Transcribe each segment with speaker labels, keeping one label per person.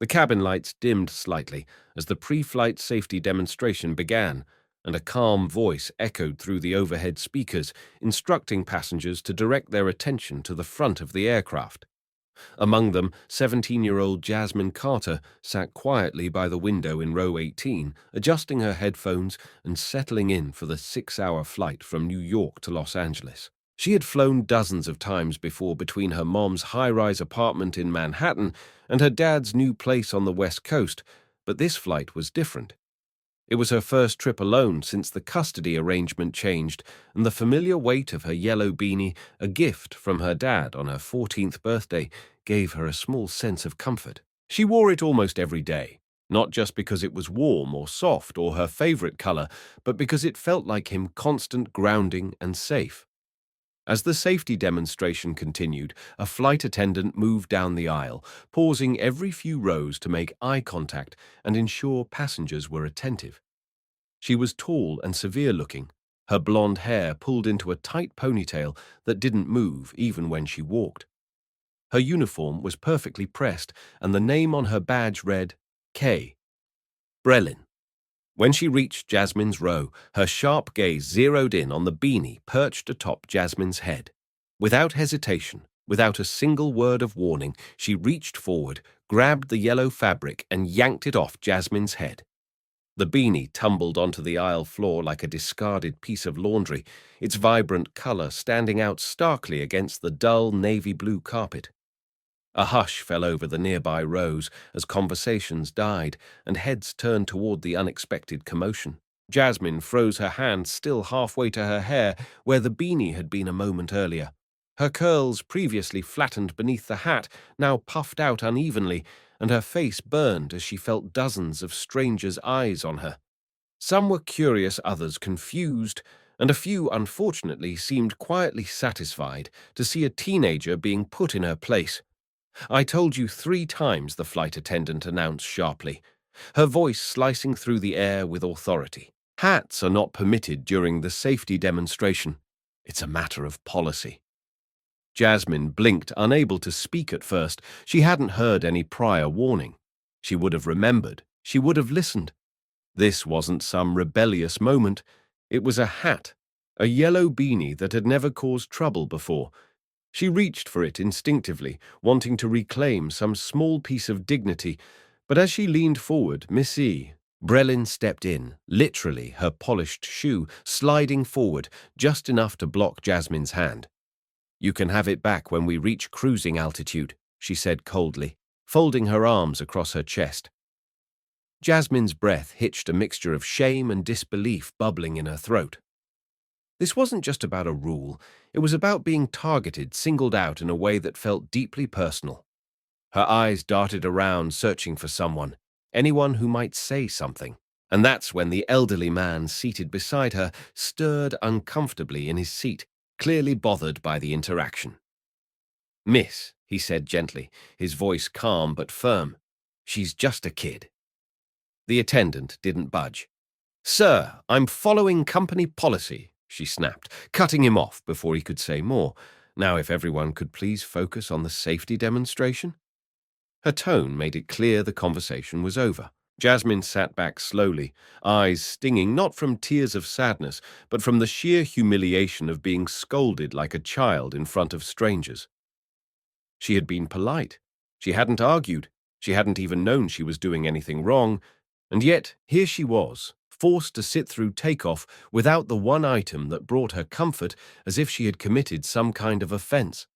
Speaker 1: The cabin lights dimmed slightly as the pre-flight safety demonstration began, and a calm voice echoed through the overhead speakers, instructing passengers to direct their attention to the front of the aircraft. Among them, 17-year-old Jasmine Carter sat quietly by the window in row 18, adjusting her headphones and settling in for the 6-hour flight from New York to Los Angeles. She had flown dozens of times before between her mom's high-rise apartment in Manhattan and her dad's new place on the West Coast, but this flight was different. It was her first trip alone since the custody arrangement changed, and the familiar weight of her yellow beanie, a gift from her dad on her 14th birthday, gave her a small sense of comfort. She wore it almost every day, not just because it was warm or soft or her favorite color, but because it felt like him constant grounding and safe. As the safety demonstration continued, a flight attendant moved down the aisle, pausing every few rows to make eye contact and ensure passengers were attentive. She was tall and severe-looking, her blonde hair pulled into a tight ponytail that didn't move even when she walked. Her uniform was perfectly pressed, and the name on her badge read K. Brelin. When she reached Jasmine's row, her sharp gaze zeroed in on the beanie perched atop Jasmine's head. Without hesitation, without a single word of warning, she reached forward, grabbed the yellow fabric, and yanked it off Jasmine's head. The beanie tumbled onto the aisle floor like a discarded piece of laundry, its vibrant color standing out starkly against the dull navy blue carpet. A hush fell over the nearby rows as conversations died and heads turned toward the unexpected commotion. Jasmine froze her hand still halfway to her hair where the beanie had been a moment earlier. Her curls, previously flattened beneath the hat, now puffed out unevenly, and her face burned as she felt dozens of strangers' eyes on her. Some were curious, others confused, and a few, unfortunately, seemed quietly satisfied to see a teenager being put in her place. "I told you 3 times," the flight attendant announced sharply, her voice slicing through the air with authority. "Hats are not permitted during the safety demonstration. It's a matter of policy." Jasmine blinked, unable to speak at first. She hadn't heard any prior warning. She would have remembered. She would have listened. This wasn't some rebellious moment. It was a hat, a yellow beanie that had never caused trouble before. She reached for it instinctively, wanting to reclaim some small piece of dignity, but as she leaned forward, Miss E. Brelin stepped in, literally her polished shoe sliding forward just enough to block Jasmine's hand. "You can have it back when we reach cruising altitude," she said coldly, folding her arms across her chest. Jasmine's breath hitched, a mixture of shame and disbelief bubbling in her throat. This wasn't just about a rule, it was about being targeted, singled out in a way that felt deeply personal. Her eyes darted around, searching for someone, anyone who might say something. And that's when the elderly man seated beside her stirred uncomfortably in his seat, clearly bothered by the interaction. "Miss," he said gently, his voice calm but firm, "she's just a kid." The attendant didn't budge. "Sir, I'm following company policy," she snapped, cutting him off before he could say more. Now if everyone could please focus on the safety demonstration? Her tone made it clear the conversation was over. Jasmine sat back slowly, eyes stinging not from tears of sadness, but from the sheer humiliation of being scolded like a child in front of strangers. She had been polite. She hadn't argued. She hadn't even known she was doing anything wrong. And yet, here she was, forced to sit through takeoff without the one item that brought her comfort, as if she had committed some kind of offense.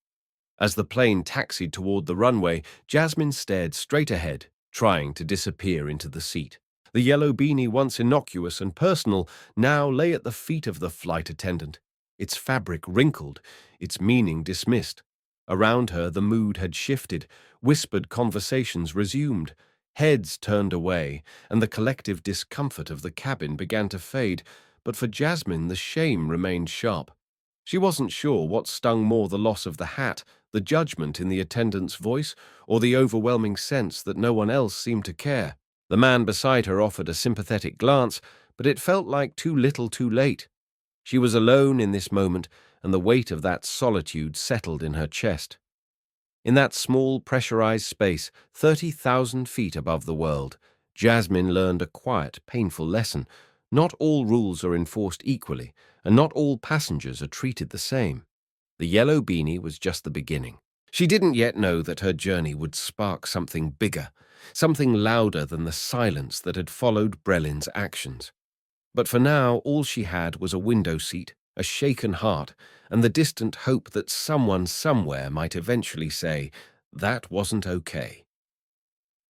Speaker 1: As the plane taxied toward the runway, Jasmine stared straight ahead, trying to disappear into the seat. The yellow beanie, once innocuous and personal, now lay at the feet of the flight attendant, its fabric wrinkled, its meaning dismissed. Around her, the mood had shifted, whispered conversations resumed. Heads turned away, and the collective discomfort of the cabin began to fade, but for Jasmine the shame remained sharp. She wasn't sure what stung more, the loss of the hat, the judgment in the attendant's voice, or the overwhelming sense that no one else seemed to care. The man beside her offered a sympathetic glance, but it felt like too little too late. She was alone in this moment, and the weight of that solitude settled in her chest. In that small, pressurized space, 30,000 feet above the world, Jasmine learned a quiet, painful lesson. Not all rules are enforced equally, and not all passengers are treated the same. The yellow beanie was just the beginning. She didn't yet know that her journey would spark something bigger, something louder than the silence that had followed Brelin's actions. But for now, all she had was a window seat, a shaken heart, and the distant hope that someone somewhere might eventually say, "That wasn't okay."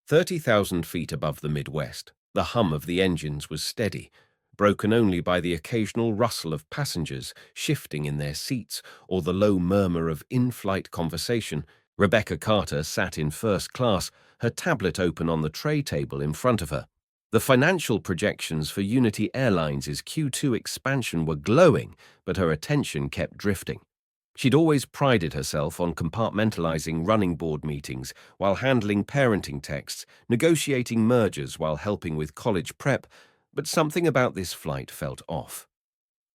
Speaker 1: 30,000 feet above the Midwest, the hum of the engines was steady, broken only by the occasional rustle of passengers shifting in their seats or the low murmur of in-flight conversation. Rebecca Carter sat in first class, her tablet open on the tray table in front of her. The financial projections for Unity Airlines' Q2 expansion were glowing, but her attention kept drifting. She'd always prided herself on compartmentalizing running board meetings while handling parenting texts, negotiating mergers while helping with college prep, but something about this flight felt off.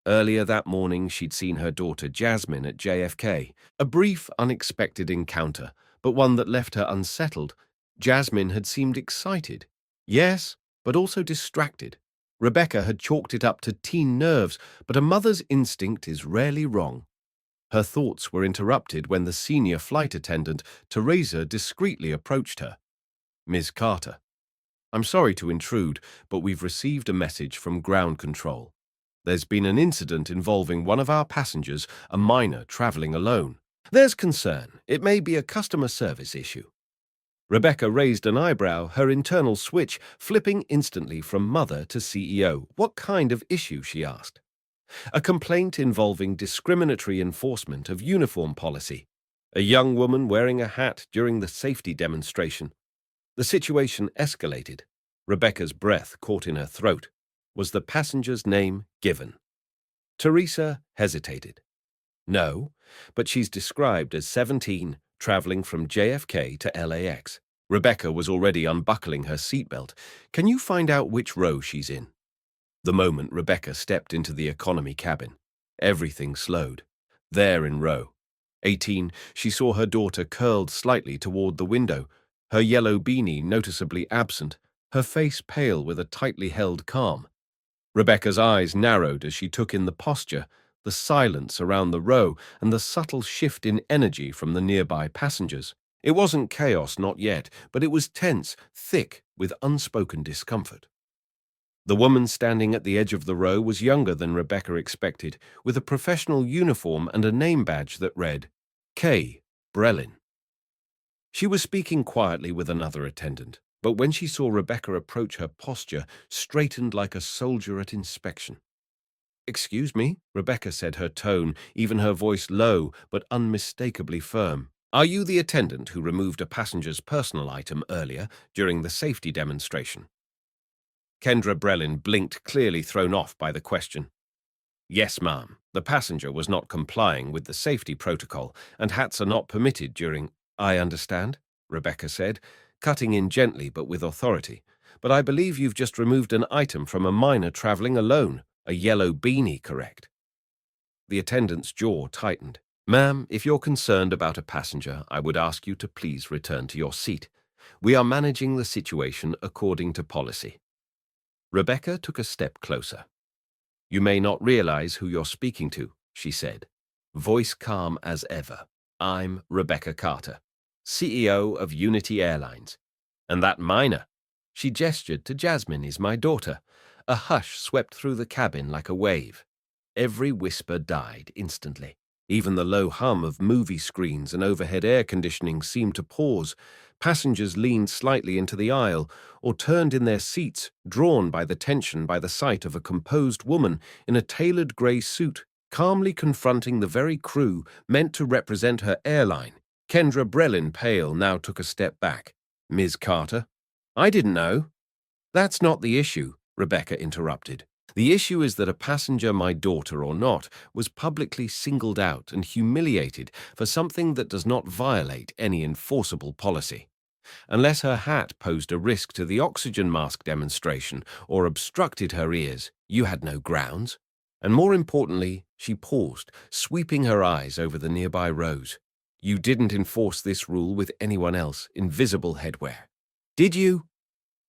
Speaker 1: Earlier that morning, she'd seen her daughter Jasmine at JFK, a brief, unexpected encounter, but one that left her unsettled. Jasmine had seemed excited. Yes, but also distracted. Rebecca had chalked it up to teen nerves, but a mother's instinct is rarely wrong. Her thoughts were interrupted when the senior flight attendant, Teresa, discreetly approached her. "Ms. Carter, I'm sorry to intrude, but we've received a message from ground control. There's been an incident involving one of our passengers, a minor traveling alone. There's concern. It may be a customer service issue." Rebecca raised an eyebrow, her internal switch flipping instantly from mother to CEO. "What kind of issue?" she asked. "A complaint involving discriminatory enforcement of uniform policy. A young woman wearing a hat during the safety demonstration." The situation escalated. Rebecca's breath caught in her throat. Was the passenger's name given? Teresa hesitated. "No, but she's described as 17, traveling from JFK to LAX. Rebecca was already unbuckling her seatbelt. "Can you find out which row she's in?" The moment Rebecca stepped into the economy cabin, everything slowed. There in row 18, she saw her daughter curled slightly toward the window, her yellow beanie noticeably absent, her face pale with a tightly held calm. Rebecca's eyes narrowed as she took in the posture, the silence around the row, and the subtle shift in energy from the nearby passengers. It wasn't chaos, not yet, but it was tense, thick, with unspoken discomfort. The woman standing at the edge of the row was younger than Rebecca expected, with a professional uniform and a name badge that read, K. Brelin. She was speaking quietly with another attendant, but when she saw Rebecca approach, her posture straightened like a soldier at inspection. "Excuse me," Rebecca said, her tone, even her voice low but unmistakably firm. "Are you the attendant who removed a passenger's personal item earlier during the safety demonstration?" Kendra Brelin blinked, clearly thrown off by the question. "Yes, ma'am. The passenger was not complying with the safety protocol, and hats are not permitted during—" "I understand," Rebecca said, cutting in gently but with authority. "But I believe you've just removed an item from a minor traveling alone, a yellow beanie, correct?" The attendant's jaw tightened. "Ma'am, if you're concerned about a passenger, I would ask you to please return to your seat. We are managing the situation according to policy." Rebecca took a step closer. "You may not realize who you're speaking to," she said, voice calm as ever. "I'm Rebecca Carter, CEO of Unity Airlines. And that minor," she gestured to Jasmine, "is my daughter." A hush swept through the cabin like a wave. Every whisper died instantly. Even the low hum of movie screens and overhead air conditioning seemed to pause. Passengers leaned slightly into the aisle or turned in their seats, drawn by the tension by the sight of a composed woman in a tailored grey suit, calmly confronting the very crew meant to represent her airline. Kendra Brelin, pale, now took a step back. "Ms. Carter, I didn't know." "That's not the issue," Rebecca interrupted. "The issue is that a passenger, my daughter or not, was publicly singled out and humiliated for something that does not violate any enforceable policy. Unless her hat posed a risk to the oxygen mask demonstration or obstructed her ears, you had no grounds." And more importantly, she paused, sweeping her eyes over the nearby rows. You didn't enforce this rule with anyone else in visible headwear. Did you?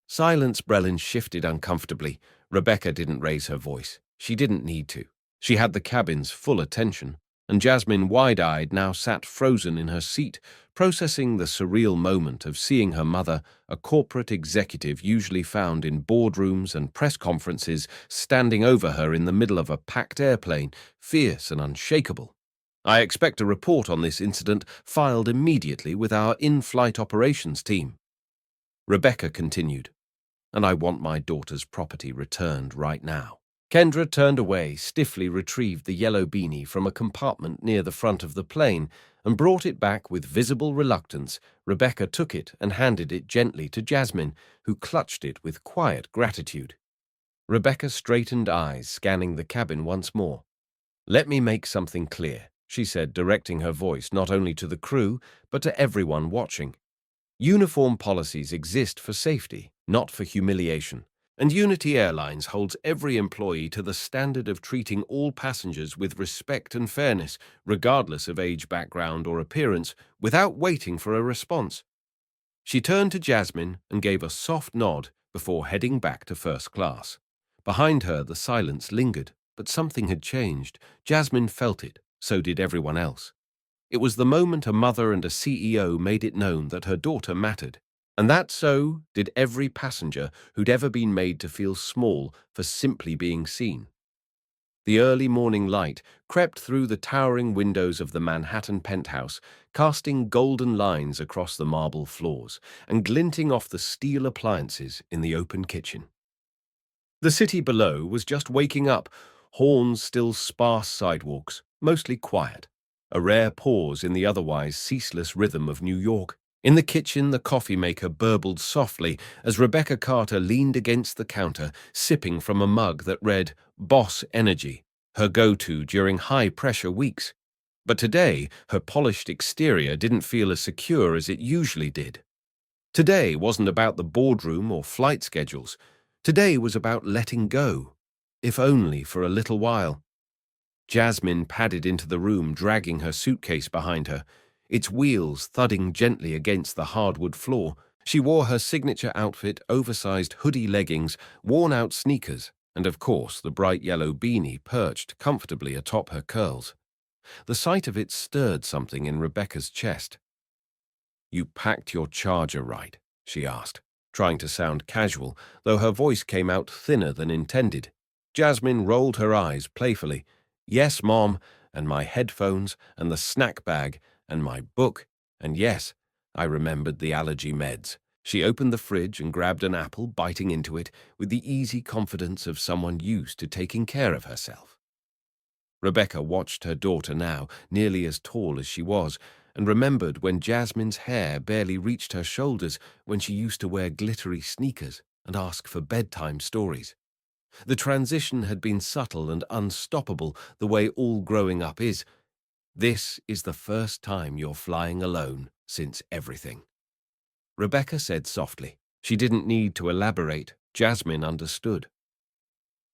Speaker 1: Silence. Brelin shifted uncomfortably. Rebecca didn't raise her voice. She didn't need to. She had the cabin's full attention, and Jasmine, wide-eyed, now sat frozen in her seat, processing the surreal moment of seeing her mother, a corporate executive usually found in boardrooms and press conferences, standing over her in the middle of a packed airplane, fierce and unshakable. I expect a report on this incident filed immediately with our in-flight operations team. Rebecca continued, and I want my daughter's property returned right now. Kendra turned away, stiffly retrieved the yellow beanie from a compartment near the front of the plane, and brought it back with visible reluctance. Rebecca took it and handed it gently to Jasmine, who clutched it with quiet gratitude. Rebecca straightened eyes, scanning the cabin once more. Let me make something clear, she said, directing her voice not only to the crew, but to everyone watching. Uniform policies exist for safety, not for humiliation. And Unity Airlines holds every employee to the standard of treating all passengers with respect and fairness, regardless of age, background, or appearance, without waiting for a response. She turned to Jasmine and gave a soft nod before heading back to first class. Behind her, the silence lingered, but something had changed. Jasmine felt it, so did everyone else. It was the moment a mother and a CEO made it known that her daughter mattered. And that so did every passenger who'd ever been made to feel small for simply being seen. The early morning light crept through the towering windows of the Manhattan penthouse, casting golden lines across the marble floors and glinting off the steel appliances in the open kitchen. The city below was just waking up, horns still sparse sidewalks, mostly quiet, a rare pause in the otherwise ceaseless rhythm of New York. In the kitchen, the coffee maker burbled softly as Rebecca Carter leaned against the counter, sipping from a mug that read Boss Energy, her go-to during high-pressure weeks. But today, her polished exterior didn't feel as secure as it usually did. Today wasn't about the boardroom or flight schedules. Today was about letting go, if only for a little while. Jasmine padded into the room, dragging her suitcase behind her, its wheels thudding gently against the hardwood floor. She wore her signature outfit, oversized hoodie leggings, worn-out sneakers, and of course the bright yellow beanie perched comfortably atop her curls. The sight of it stirred something in Rebecca's chest. "You packed your charger right?" she asked, trying to sound casual, though her voice came out thinner than intended. Jasmine rolled her eyes playfully. "Yes, Mom, and my headphones, and the snack bag, and my book, and yes, I remembered the allergy meds." She opened the fridge and grabbed an apple, biting into it with the easy confidence of someone used to taking care of herself. Rebecca watched her daughter now, nearly as tall as she was, and remembered when Jasmine's hair barely reached her shoulders, when she used to wear glittery sneakers and ask for bedtime stories. The transition had been subtle and unstoppable, the way all growing up is. "This is the first time you're flying alone since everything," Rebecca said softly. She didn't need to elaborate. Jasmine understood.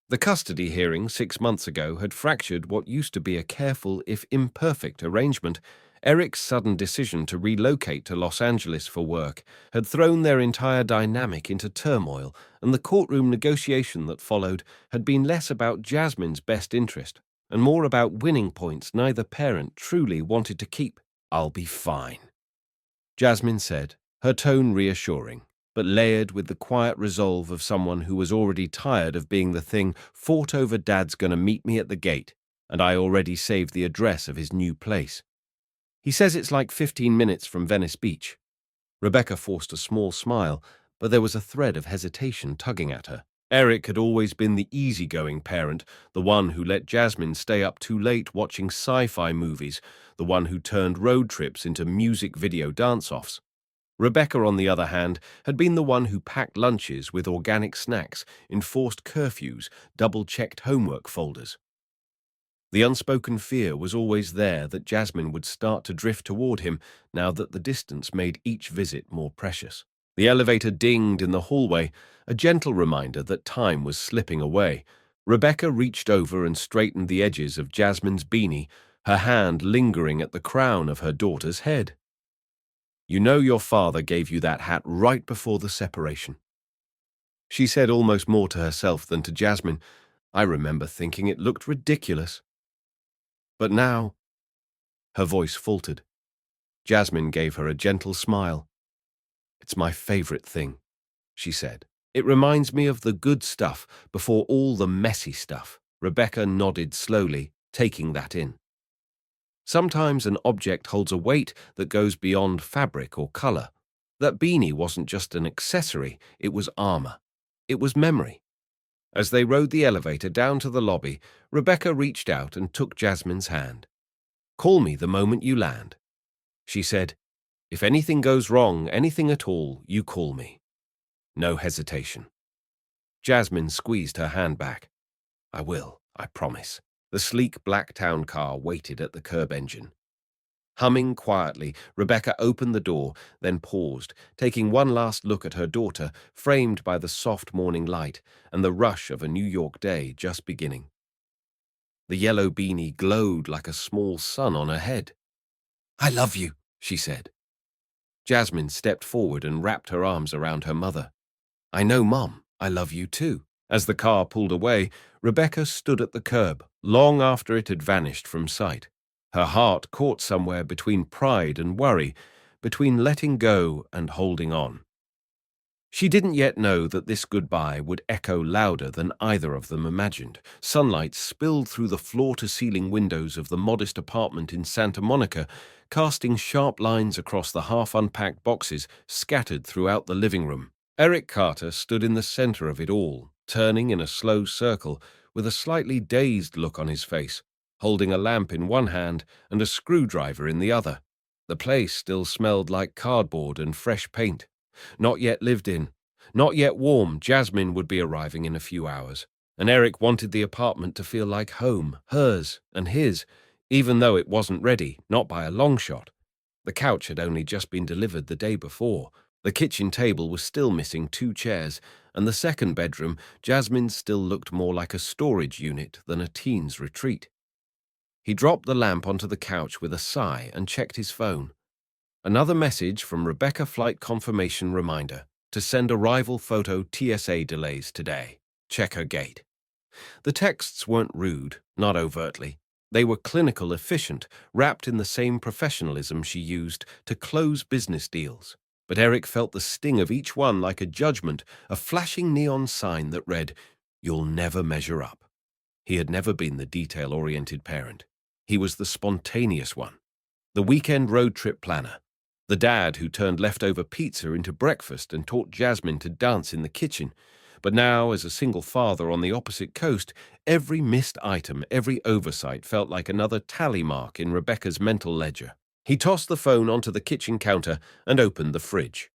Speaker 1: The custody hearing 6 months ago had fractured what used to be a careful, if imperfect, arrangement. Eric's sudden decision to relocate to Los Angeles for work had thrown their entire dynamic into turmoil, and the courtroom negotiation that followed had been less about Jasmine's best interest and more about winning points neither parent truly wanted to keep. "I'll be fine," Jasmine said, her tone reassuring, but layered with the quiet resolve of someone who was already tired of being the thing fought over. "Dad's gonna meet me at the gate, and I already saved the address of his new place. He says it's like 15 minutes from Venice Beach." Rebecca forced a small smile, but there was a thread of hesitation tugging at her. Eric had always been the easygoing parent, the one who let Jasmine stay up too late watching sci-fi movies, the one who turned road trips into music video dance-offs. Rebecca, on the other hand, had been the one who packed lunches with organic snacks, enforced curfews, double-checked homework folders. The unspoken fear was always there that Jasmine would start to drift toward him now that the distance made each visit more precious. The elevator dinged in the hallway, a gentle reminder that time was slipping away. Rebecca reached over and straightened the edges of Jasmine's beanie, her hand lingering at the crown of her daughter's head. "You know your father gave you that hat right before the separation." She said almost more to herself than to Jasmine. "I remember thinking it looked ridiculous. But now—" Her voice faltered. Jasmine gave her a gentle smile. "It's my favorite thing," she said. "It reminds me of the good stuff before all the messy stuff." Rebecca nodded slowly, taking that in. Sometimes an object holds a weight that goes beyond fabric or color. That beanie wasn't just an accessory, it was armor. It was memory. As they rode the elevator down to the lobby, Rebecca reached out and took Jasmine's hand. "Call me the moment you land," she said. "If anything goes wrong, anything at all, you call me." No hesitation. Jasmine squeezed her hand back. "I will, I promise." The sleek black town car waited at the curb engine. Humming quietly, Rebecca opened the door, then paused, taking one last look at her daughter, framed by the soft morning light and the rush of a New York day just beginning. The yellow beanie glowed like a small sun on her head. "I love you," she said. Jasmine stepped forward and wrapped her arms around her mother. "I know, Mom, I love you too." As the car pulled away, Rebecca stood at the curb, long after it had vanished from sight. Her heart caught somewhere between pride and worry, between letting go and holding on. She didn't yet know that this goodbye would echo louder than either of them imagined. Sunlight spilled through the floor-to-ceiling windows of the modest apartment in Santa Monica, casting sharp lines across the half-unpacked boxes scattered throughout the living room. Eric Carter stood in the center of it all, turning in a slow circle, with a slightly dazed look on his face, holding a lamp in one hand and a screwdriver in the other. The place still smelled like cardboard and fresh paint. Not yet lived in, not yet warm. Jasmine would be arriving in a few hours, and Eric wanted the apartment to feel like home, hers and his, even though it wasn't ready, not by a long shot. The couch had only just been delivered the day before. The kitchen table was still missing 2 chairs, and the second bedroom, Jasmine, still looked more like a storage unit than a teen's retreat. He dropped the lamp onto the couch with a sigh and checked his phone. Another message from Rebecca, flight confirmation reminder to send arrival photo, TSA delays today. Check her gate. The texts weren't rude, not overtly. They were clinical, efficient, wrapped in the same professionalism she used to close business deals. But Eric felt the sting of each one like a judgment, a flashing neon sign that read, "You'll never measure up." He had never been the detail-oriented parent. He was the spontaneous one, the weekend road trip planner, the dad who turned leftover pizza into breakfast and taught Jasmine to dance in the kitchen. But now, as a single father on the opposite coast, every missed item, every oversight felt like another tally mark in Rebecca's mental ledger. He tossed the phone onto the kitchen counter and opened the fridge.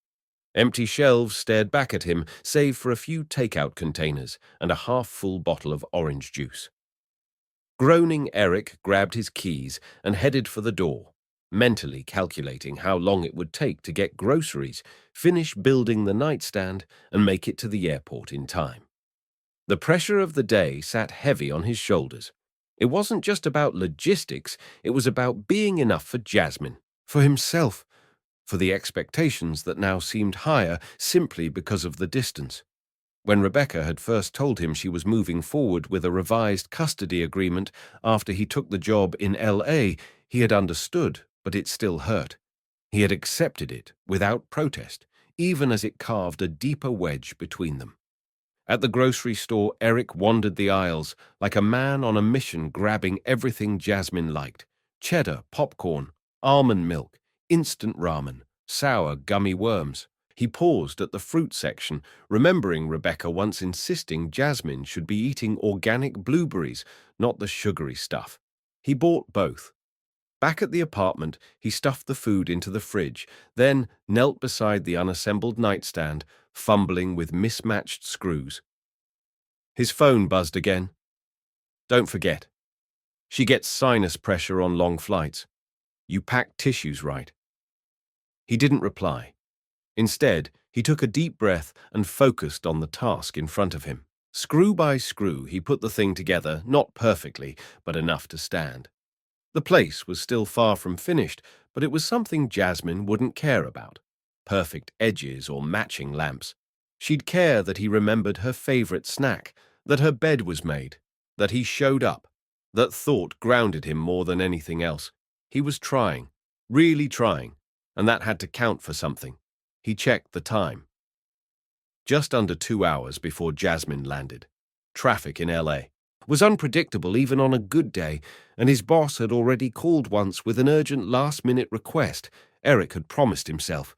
Speaker 1: Empty shelves stared back at him, save for a few takeout containers and a half-full bottle of orange juice. Groaning, Eric grabbed his keys and headed for the door, mentally calculating how long it would take to get groceries, finish building the nightstand, and make it to the airport in time. The pressure of the day sat heavy on his shoulders. It wasn't just about logistics, it was about being enough for Jasmine, for himself, for the expectations that now seemed higher simply because of the distance. When Rebecca had first told him she was moving forward with a revised custody agreement after he took the job in LA, he had understood, but it still hurt. He had accepted it without protest, even as it carved a deeper wedge between them. At the grocery store, Eric wandered the aisles like a man on a mission, grabbing everything Jasmine liked: cheddar, popcorn, almond milk, instant ramen, sour, gummy worms. He paused at the fruit section, remembering Rebecca once insisting Jasmine should be eating organic blueberries, not the sugary stuff. He bought both. Back at the apartment, he stuffed the food into the fridge, then knelt beside the unassembled nightstand, fumbling with mismatched screws. His phone buzzed again. "Don't forget. She gets sinus pressure on long flights. You packed tissues, right?" He didn't reply. Instead, he took a deep breath and focused on the task in front of him. Screw by screw, he put the thing together, not perfectly, but enough to stand. The place was still far from finished, but it was something Jasmine wouldn't care about. Perfect edges or matching lamps. She'd care that he remembered her favorite snack, that her bed was made, that he showed up. That thought grounded him more than anything else. He was trying, really trying, and that had to count for something. He checked the time. Just under 2 hours before Jasmine landed. Traffic in LA was unpredictable even on a good day, and his boss had already called once with an urgent last-minute request. Eric had promised himself,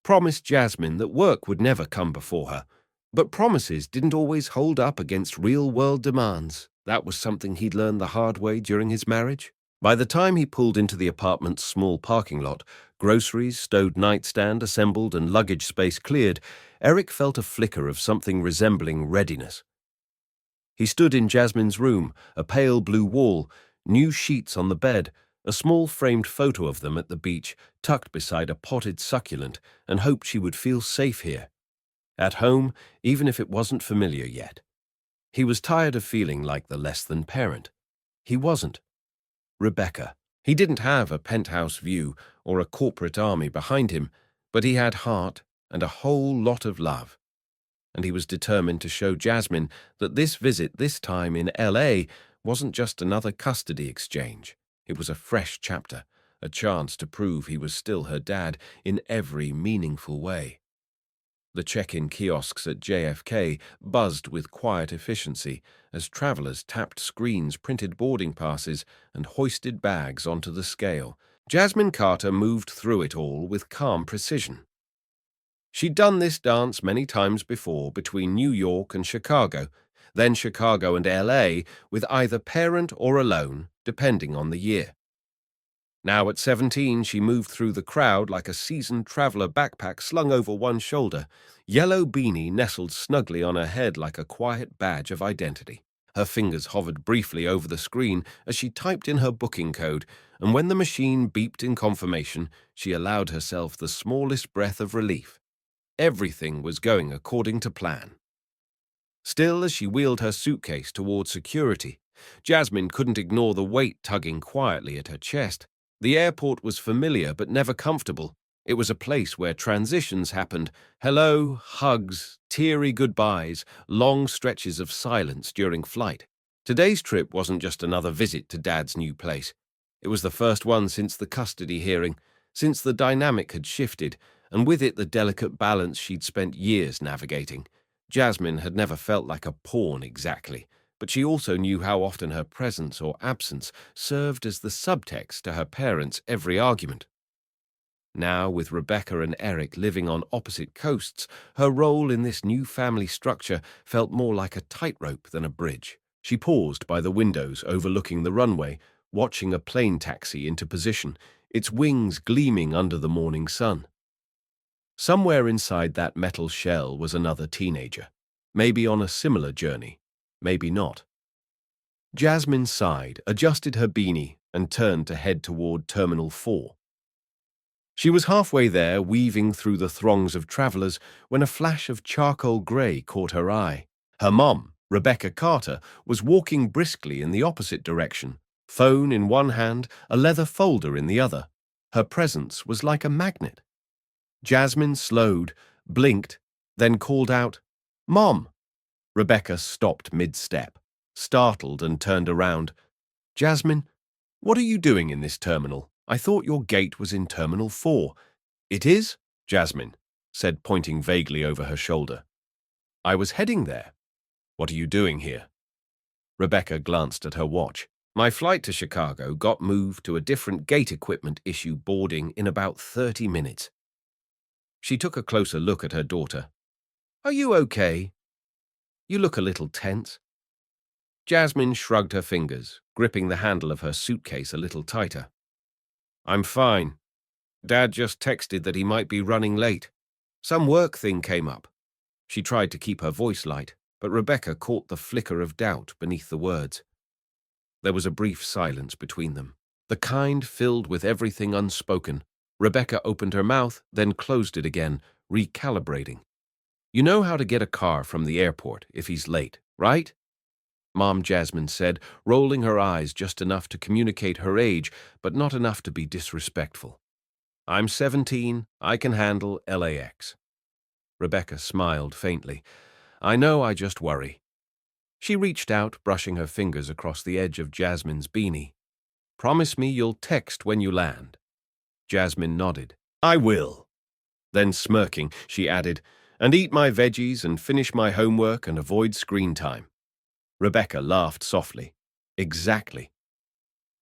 Speaker 1: promised Jasmine that work would never come before her. But promises didn't always hold up against real-world demands. That was something he'd learned the hard way during his marriage. By the time he pulled into the apartment's small parking lot, groceries, stowed nightstand assembled and luggage space cleared, Eric felt a flicker of something resembling readiness. He stood in Jasmine's room, a pale blue wall, new sheets on the bed, a small framed photo of them at the beach, tucked beside a potted succulent, and hoped she would feel safe here. At home, even if it wasn't familiar yet. He was tired of feeling like the less-than parent. He wasn't. Rebecca. He didn't have a penthouse view or a corporate army behind him, but he had heart and a whole lot of love. And he was determined to show Jasmine that this visit this time in LA wasn't just another custody exchange. It was a fresh chapter, a chance to prove he was still her dad in every meaningful way. The check-in kiosks at JFK buzzed with quiet efficiency as travelers tapped screens, printed boarding passes, and hoisted bags onto the scale. Jasmine Carter moved through it all with calm precision. She'd done this dance many times before between New York and Chicago, then Chicago and LA, with either parent or alone, depending on the year. Now at 17, she moved through the crowd like a seasoned traveler, backpack slung over one shoulder, yellow beanie nestled snugly on her head like a quiet badge of identity. Her fingers hovered briefly over the screen as she typed in her booking code, and when the machine beeped in confirmation, she allowed herself the smallest breath of relief. Everything was going according to plan. Still, as she wheeled her suitcase toward security, Jasmine couldn't ignore the weight tugging quietly at her chest. The airport was familiar but never comfortable. It was a place where transitions happened. Hello, hugs, teary goodbyes, long stretches of silence during flight. Today's trip wasn't just another visit to Dad's new place. It was the first one since the custody hearing, since the dynamic had shifted, and with it the delicate balance she'd spent years navigating. Jasmine had never felt like a pawn exactly, but she also knew how often her presence or absence served as the subtext to her parents' every argument. Now, with Rebecca and Eric living on opposite coasts, her role in this new family structure felt more like a tightrope than a bridge. She paused by the windows overlooking the runway, watching a plane taxi into position, its wings gleaming under the morning sun. Somewhere inside that metal shell was another teenager, maybe on a similar journey, maybe not. Jasmine sighed, adjusted her beanie, and turned to head toward Terminal 4. She was halfway there, weaving through the throngs of travelers, when a flash of charcoal grey caught her eye. Her mom, Rebecca Carter, was walking briskly in the opposite direction, phone in one hand, a leather folder in the other. Her presence was like a magnet. Jasmine slowed, blinked, then called out, "Mom!" Rebecca stopped mid-step, startled, and turned around. "Jasmine, what are you doing in this terminal? I thought your gate was in Terminal 4. "It is?" Jasmine said, pointing vaguely over her shoulder. "I was heading there. What are you doing here?" Rebecca glanced at her watch. "My flight to Chicago got moved to a different gate equipment issue boarding in about 30 minutes. She took a closer look at her daughter. "Are you okay? You look a little tense." Jasmine shrugged her fingers, gripping the handle of her suitcase a little tighter. "I'm fine. Dad just texted that he might be running late. Some work thing came up." She tried to keep her voice light, but Rebecca caught the flicker of doubt beneath the words. There was a brief silence between them, the kind filled with everything unspoken. Rebecca opened her mouth, then closed it again, recalibrating. "You know how to get a car from the airport if he's late, right?" Mom Jasmine said, rolling her eyes just enough to communicate her age, but not enough to be disrespectful. I'm 17. I can handle LAX. Rebecca smiled faintly. I know, I just worry. She reached out, brushing her fingers across the edge of Jasmine's beanie. Promise me you'll text when you land. Jasmine nodded. I will. Then smirking, she added, and eat my veggies and finish my homework and avoid screen time. Rebecca laughed softly. Exactly.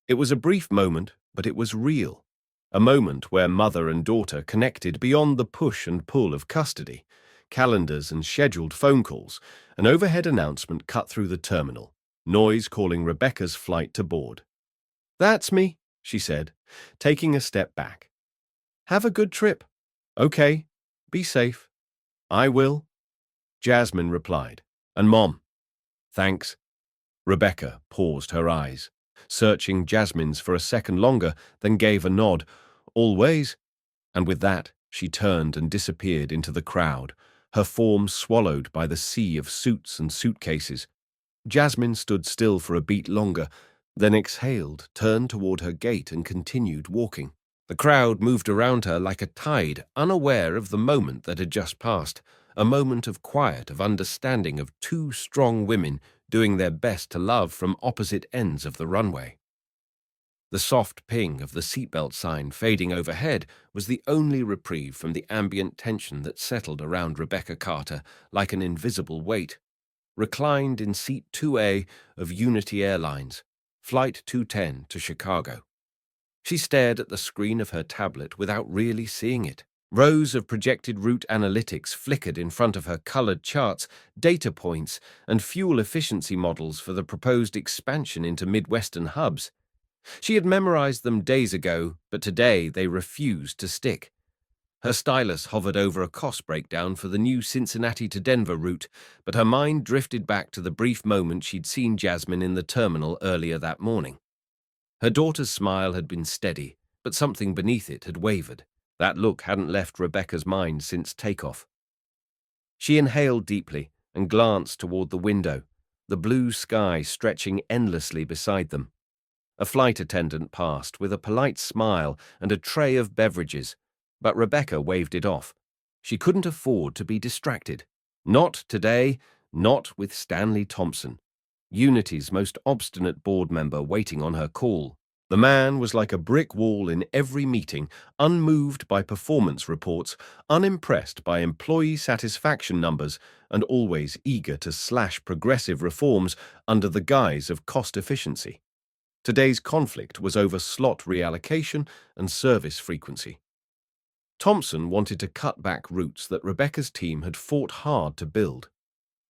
Speaker 1: It was a brief moment, but it was real. A moment where mother and daughter connected beyond the push and pull of custody. Calendars and scheduled phone calls. An overhead announcement cut through the terminal. Noise calling Rebecca's flight to board. That's me, she said, taking a step back. Have a good trip. Okay. Be safe. I will. Jasmine replied. And Mom. Thanks. Rebecca paused her eyes, searching Jasmine's for a second longer, then gave a nod. Always. And with that, she turned and disappeared into the crowd, her form swallowed by the sea of suits and suitcases. Jasmine stood still for a beat longer, then exhaled, turned toward her gate and continued walking. The crowd moved around her like a tide, unaware of the moment that had just passed, a moment of quiet, of understanding of two strong women doing their best to love from opposite ends of the runway. The soft ping of the seatbelt sign fading overhead was the only reprieve from the ambient tension that settled around Rebecca Carter like an invisible weight. Reclined in seat 2A of Unity Airlines, Flight 210 to Chicago. She stared at the screen of her tablet without really seeing it. Rows of projected route analytics flickered in front of her colored charts, data points, and fuel efficiency models for the proposed expansion into Midwestern hubs. She had memorized them days ago, but today they refused to stick. Her stylus hovered over a cost breakdown for the new Cincinnati to Denver route, but her mind drifted back to the brief moment she'd seen Jasmine in the terminal earlier that morning. Her daughter's smile had been steady, but something beneath it had wavered. That look hadn't left Rebecca's mind since takeoff. She inhaled deeply and glanced toward the window, the blue sky stretching endlessly beside them. A flight attendant passed with a polite smile and a tray of beverages, but Rebecca waved it off. She couldn't afford to be distracted. Not today, not with Stanley Thompson, Unity's most obstinate board member waiting on her call. The man was like a brick wall in every meeting, unmoved by performance reports, unimpressed by employee satisfaction numbers, and always eager to slash progressive reforms under the guise of cost efficiency. Today's conflict was over slot reallocation and service frequency. Thompson wanted to cut back routes that Rebecca's team had fought hard to build.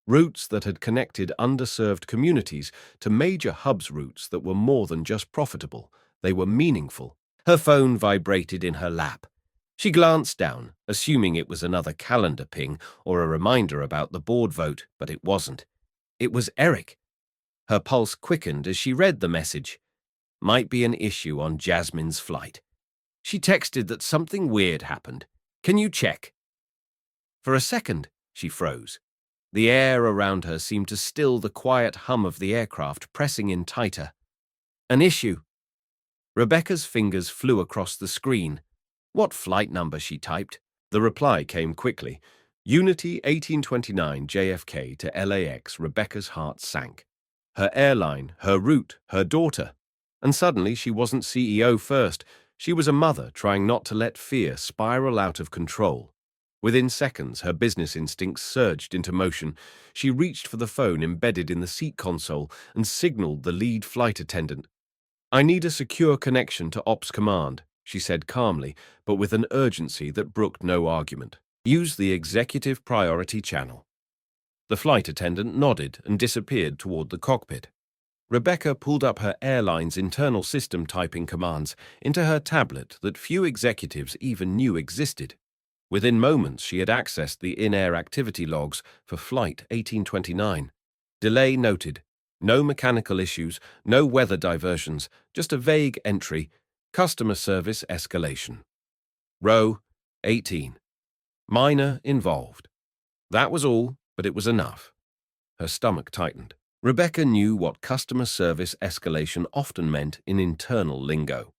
Speaker 1: Routes that had connected underserved communities to major hubs, routes that were more than just profitable, they were meaningful. Her phone vibrated in her lap. She glanced down, assuming it was another calendar ping or a reminder about the board vote, but it wasn't. It was Eric. Her pulse quickened as she read the message. Might be an issue on Jasmine's flight. She texted that something weird happened. Can you check? For a second, she froze. The air around her seemed to still the quiet hum of the aircraft pressing in tighter. An issue. Rebecca's fingers flew across the screen. What flight number, she typed. The reply came quickly. Unity 1829 JFK to LAX. Rebecca's heart sank. Her airline, her route, her daughter. And suddenly she wasn't CEO first. She was a mother trying not to let fear spiral out of control. Within seconds, her business instincts surged into motion. She reached for the phone embedded in the seat console and signaled the lead flight attendant. I need a secure connection to Ops Command, she said calmly, but with an urgency that brooked no argument. Use the executive priority channel. The flight attendant nodded and disappeared toward the cockpit. Rebecca pulled up her airline's internal system typing commands into her tablet that few executives even knew existed. Within moments, she had accessed the in-air activity logs for Flight 1829. Delay noted. No mechanical issues, no weather diversions, just a vague entry. Customer service escalation. Row 18. Minor involved. That was all, but it was enough. Her stomach tightened. Rebecca knew what customer service escalation often meant in internal lingo.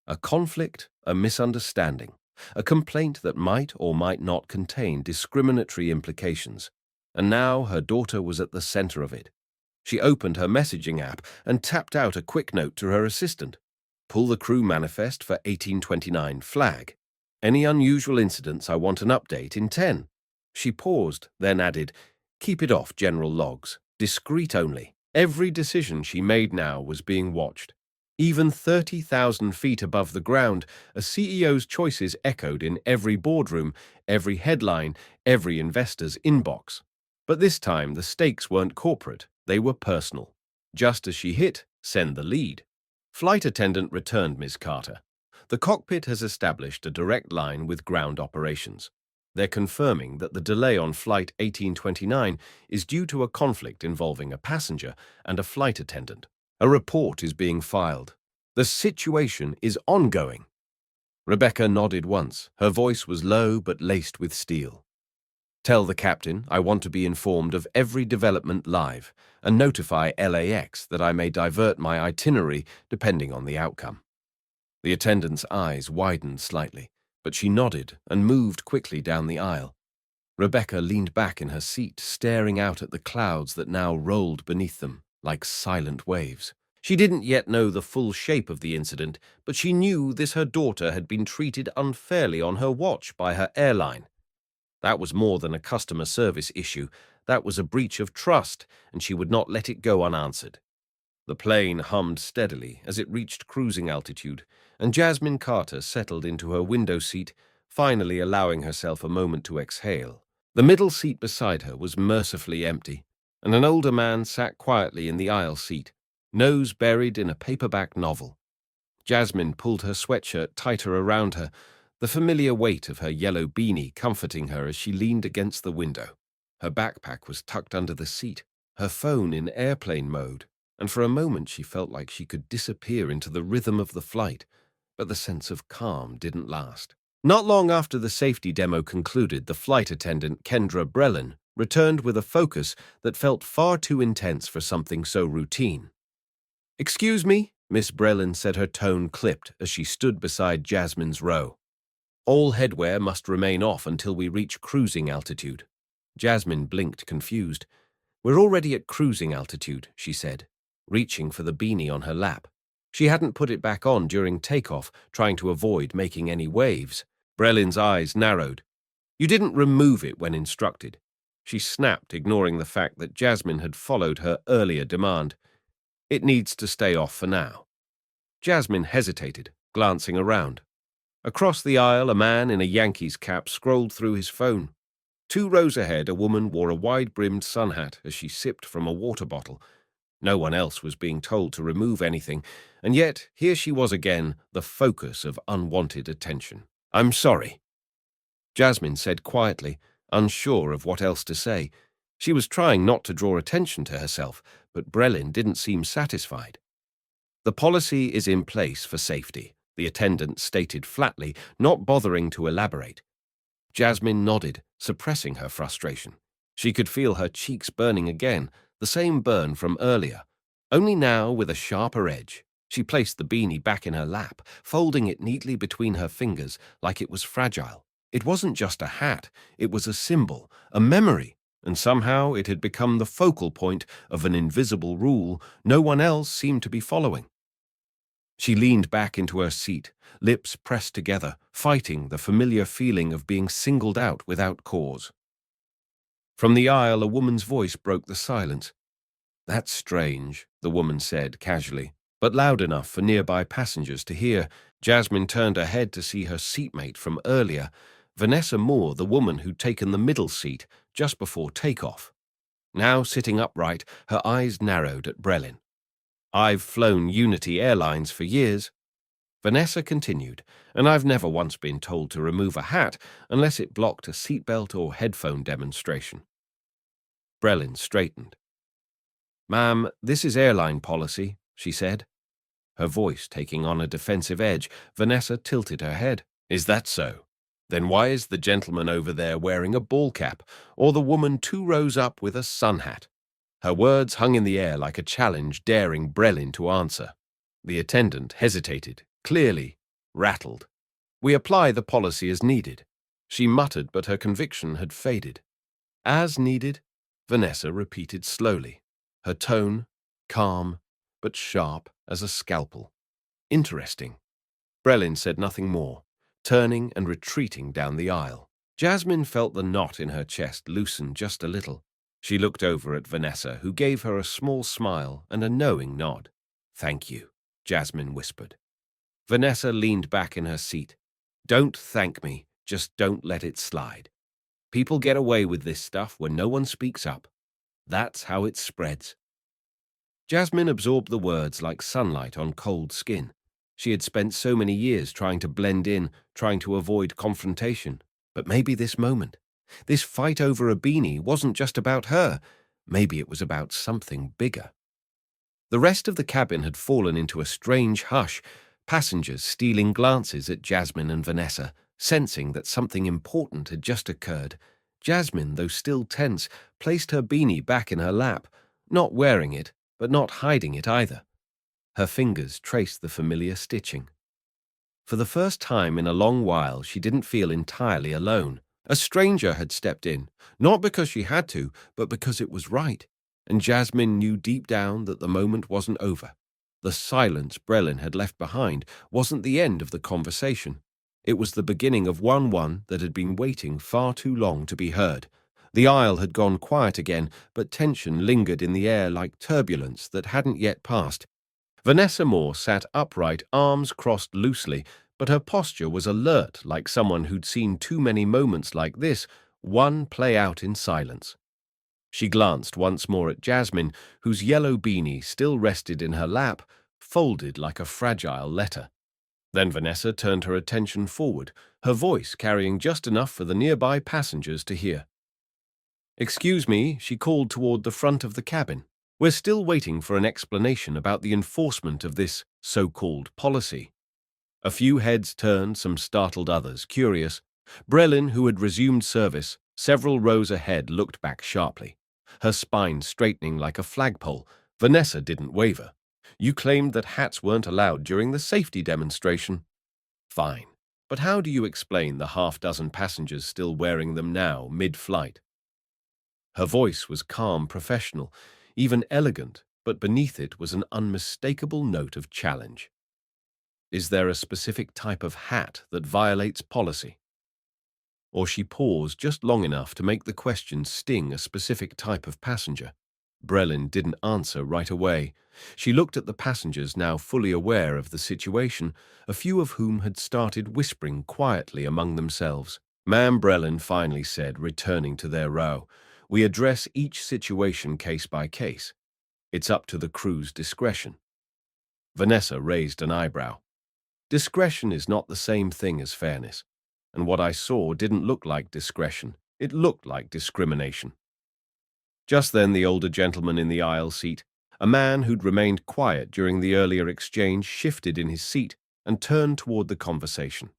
Speaker 1: A conflict, a misunderstanding, a complaint that might or might not contain discriminatory implications. And now her daughter was at the center of it. She opened her messaging app and tapped out a quick note to her assistant. Pull the crew manifest for 1829 flag. Any unusual incidents, I want an update in 10. She paused, then added, keep it off general logs, discreet only. Every decision she made now was being watched. Even 30,000 feet above the ground, a CEO's choices echoed in every boardroom, every headline, every investor's inbox. But this time the stakes weren't corporate, they were personal. Just as she hit, send the lead. Flight attendant returned, Ms. Carter. The cockpit has established a direct line with ground operations. They're confirming that the delay on Flight 1829 is due to a conflict involving a passenger and a flight attendant. A report is being filed. The situation is ongoing. Rebecca nodded once. Her voice was low but laced with steel. Tell the captain I want to be informed of every development live and notify LAX that I may divert my itinerary depending on the outcome. The attendant's eyes widened slightly, but she nodded and moved quickly down the aisle. Rebecca leaned back in her seat, staring out at the clouds that now rolled beneath them like silent waves. She didn't yet know the full shape of the incident, but she knew this her daughter had been treated unfairly on her watch by her airline. That was more than a customer service issue. That was a breach of trust, and she would not let it go unanswered. The plane hummed steadily as it reached cruising altitude, and Jasmine Carter settled into her window seat, finally allowing herself a moment to exhale. The middle seat beside her was mercifully empty, and an older man sat quietly in the aisle seat, nose buried in a paperback novel. Jasmine pulled her sweatshirt tighter around her, the familiar weight of her yellow beanie comforting her as she leaned against the window. Her backpack was tucked under the seat, her phone in airplane mode, and for a moment she felt like she could disappear into the rhythm of the flight, but the sense of calm didn't last. Not long after the safety demo concluded, the flight attendant, Kendra Brelin, returned with a focus that felt far too intense for something so routine. "Excuse me," Miss Brelin said, her tone clipped as she stood beside Jasmine's row. "All headwear must remain off until we reach cruising altitude." Jasmine blinked, confused. "We're already at cruising altitude," she said, reaching for the beanie on her lap. She hadn't put it back on during takeoff, trying to avoid making any waves. Brelin's eyes narrowed. "You didn't remove it when instructed." She snapped, ignoring the fact that Jasmine had followed her earlier demand. "It needs to stay off for now." Jasmine hesitated, glancing around. Across the aisle, a man in a Yankees cap scrolled through his phone. 2 rows ahead, a woman wore a wide-brimmed sun hat as she sipped from a water bottle. No one else was being told to remove anything, and yet here she was again, the focus of unwanted attention. "I'm sorry," Jasmine said quietly, unsure of what else to say. She was trying not to draw attention to herself, but Brelin didn't seem satisfied. "The policy is in place for safety," the attendant stated flatly, not bothering to elaborate. Jasmine nodded, suppressing her frustration. She could feel her cheeks burning again, the same burn from earlier, only now with a sharper edge. She placed the beanie back in her lap, folding it neatly between her fingers like it was fragile. It wasn't just a hat, it was a symbol, a memory, and somehow it had become the focal point of an invisible rule no one else seemed to be following. She leaned back into her seat, lips pressed together, fighting the familiar feeling of being singled out without cause. From the aisle, a woman's voice broke the silence. "That's strange," the woman said casually, but loud enough for nearby passengers to hear. Jasmine turned her head to see her seatmate from earlier, Vanessa Moore, the woman who'd taken the middle seat just before takeoff. Now sitting upright, her eyes narrowed at Brelin. "I've flown Unity Airlines for years," Vanessa continued, "and I've never once been told to remove a hat unless it blocked a seatbelt or headphone demonstration." Brelin straightened. "Ma'am, this is airline policy," she said. Her voice taking on a defensive edge, Vanessa tilted her head. "Is that so? Then why is the gentleman over there wearing a ball cap, or the woman 2 rows up with a sun hat?" Her words hung in the air like a challenge daring Brelin to answer. The attendant hesitated, clearly rattled. "We apply the policy as needed." She muttered, but her conviction had faded. "As needed," Vanessa repeated slowly, her tone calm but sharp as a scalpel. "Interesting." Brelin said nothing more, turning and retreating down the aisle. Jasmine felt the knot in her chest loosen just a little. She looked over at Vanessa, who gave her a small smile and a knowing nod. "Thank you," Jasmine whispered. Vanessa leaned back in her seat. "Don't thank me, just don't let it slide. People get away with this stuff when no one speaks up. That's how it spreads." Jasmine absorbed the words like sunlight on cold skin. She had spent so many years trying to blend in, trying to avoid confrontation. But maybe this moment, this fight over a beanie, wasn't just about her. Maybe it was about something bigger. The rest of the cabin had fallen into a strange hush, passengers stealing glances at Jasmine and Vanessa, sensing that something important had just occurred. Jasmine, though still tense, placed her beanie back in her lap, not wearing it, but not hiding it either. Her fingers traced the familiar stitching. For the first time in a long while, she didn't feel entirely alone. A stranger had stepped in, not because she had to, but because it was right. And Jasmine knew deep down that the moment wasn't over. The silence Brelin had left behind wasn't the end of the conversation. It was the beginning of one that had been waiting far too long to be heard. The aisle had gone quiet again, but tension lingered in the air like turbulence that hadn't yet passed. Vanessa Moore sat upright, arms crossed loosely, but her posture was alert, like someone who'd seen too many moments like this, one play out in silence. She glanced once more at Jasmine, whose yellow beanie still rested in her lap, folded like a fragile letter. Then Vanessa turned her attention forward, her voice carrying just enough for the nearby passengers to hear. "Excuse me," she called toward the front of the cabin. "We're still waiting for an explanation about the enforcement of this so-called policy." A few heads turned, some startled, others curious. Brelin, who had resumed service, several rows ahead, looked back sharply, her spine straightening like a flagpole. Vanessa didn't waver. "You claimed that hats weren't allowed during the safety demonstration." "Fine. But how do you explain the half-dozen passengers still wearing them now, mid-flight?" Her voice was calm, professional, even elegant, but beneath it was an unmistakable note of challenge. "Is there a specific type of hat that violates policy?" Or she paused just long enough to make the question sting a specific type of passenger. Brelin didn't answer right away. She looked at the passengers now fully aware of the situation, a few of whom had started whispering quietly among themselves. "Ma'am," Brelin finally said, returning to their row, "we address each situation case by case. It's up to the crew's discretion." Vanessa raised an eyebrow. "Discretion is not the same thing as fairness, and what I saw didn't look like discretion. It looked like discrimination." Just then the older gentleman in the aisle seat, a man who'd remained quiet during the earlier exchange, shifted in his seat and turned toward the conversation.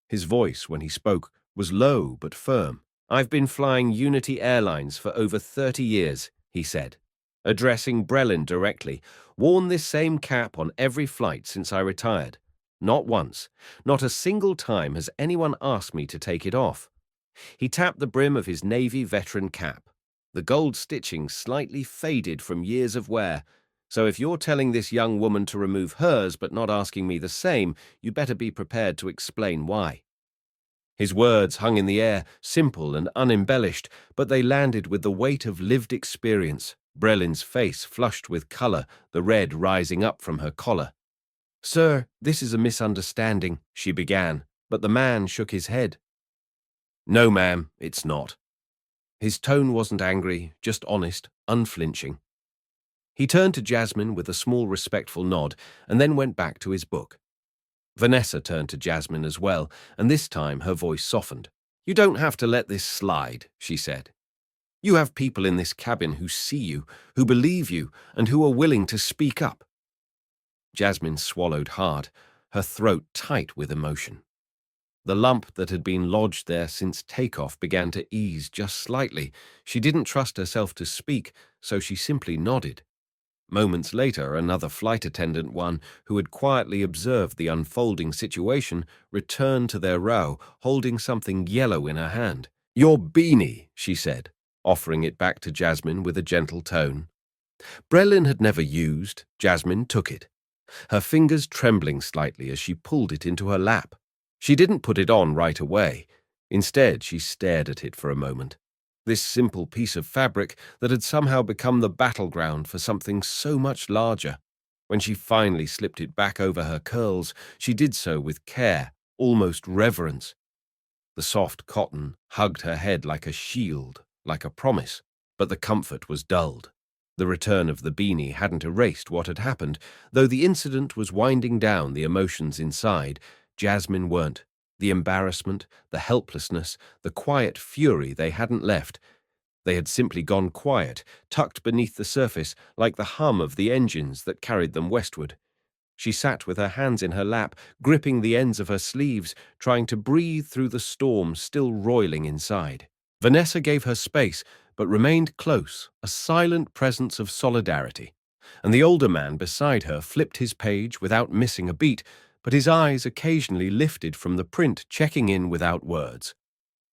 Speaker 1: His voice, when he spoke, was low but firm. "I've been flying Unity Airlines for over 30 years, he said, addressing Brelin directly. "Worn this same cap on every flight since I retired. Not once, not a single time has anyone asked me to take it off." He tapped the brim of his Navy veteran cap. The gold stitching slightly faded from years of wear. "So if you're telling this young woman to remove hers but not asking me the same, you better be prepared to explain why." His words hung in the air, simple and unembellished, but they landed with the weight of lived experience. Brelin's face flushed with color, the red rising up from her collar. "Sir, this is a misunderstanding," she began, but the man shook his head. "No, ma'am, it's not." His tone wasn't angry, just honest, unflinching. He turned to Jasmine with a small respectful nod and then went back to his book. Vanessa turned to Jasmine as well, and this time her voice softened. "You don't have to let this slide," she said. "You have people in this cabin who see you, who believe you, and who are willing to speak up." Jasmine swallowed hard, her throat tight with emotion. The lump that had been lodged there since takeoff began to ease just slightly. She didn't trust herself to speak, so she simply nodded. Moments later, another flight attendant, one who had quietly observed the unfolding situation, returned to their row, holding something yellow in her hand. "Your beanie," she said, offering it back to Jasmine with a gentle tone. Brelin had never used. Jasmine took it, her fingers trembling slightly as she pulled it into her lap. She didn't put it on right away. Instead, she stared at it for a moment. This simple piece of fabric that had somehow become the battleground for something so much larger. When she finally slipped it back over her curls, she did so with care, almost reverence. The soft cotton hugged her head like a shield, like a promise, but the comfort was dulled. The return of the beanie hadn't erased what had happened, though the incident was winding down the emotions inside. Jasmine weren't. The embarrassment, the helplessness, the quiet fury they hadn't left. They had simply gone quiet, tucked beneath the surface like the hum of the engines that carried them westward. She sat with her hands in her lap, gripping the ends of her sleeves, trying to breathe through the storm still roiling inside. Vanessa gave her space, but remained close, a silent presence of solidarity. And the older man beside her flipped his page without missing a beat, but his eyes occasionally lifted from the print, checking in without words.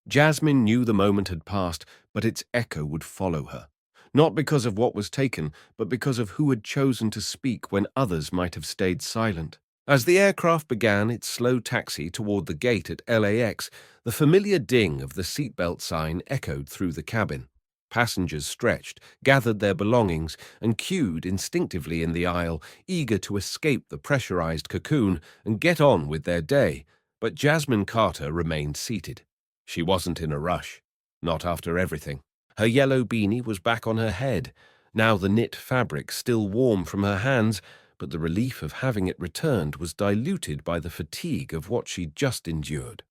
Speaker 1: Jasmine knew the moment had passed, but its echo would follow her. Not because of what was taken, but because of who had chosen to speak when others might have stayed silent. As the aircraft began its slow taxi toward the gate at LAX, the familiar ding of the seatbelt sign echoed through the cabin. Passengers stretched, gathered their belongings, and queued instinctively in the aisle, eager to escape the pressurized cocoon and get on with their day. But Jasmine Carter remained seated. She wasn't in a rush. Not after everything. Her yellow beanie was back on her head, now the knit fabric still warm from her hands, but the relief of having it returned was diluted by the fatigue of what she'd just endured.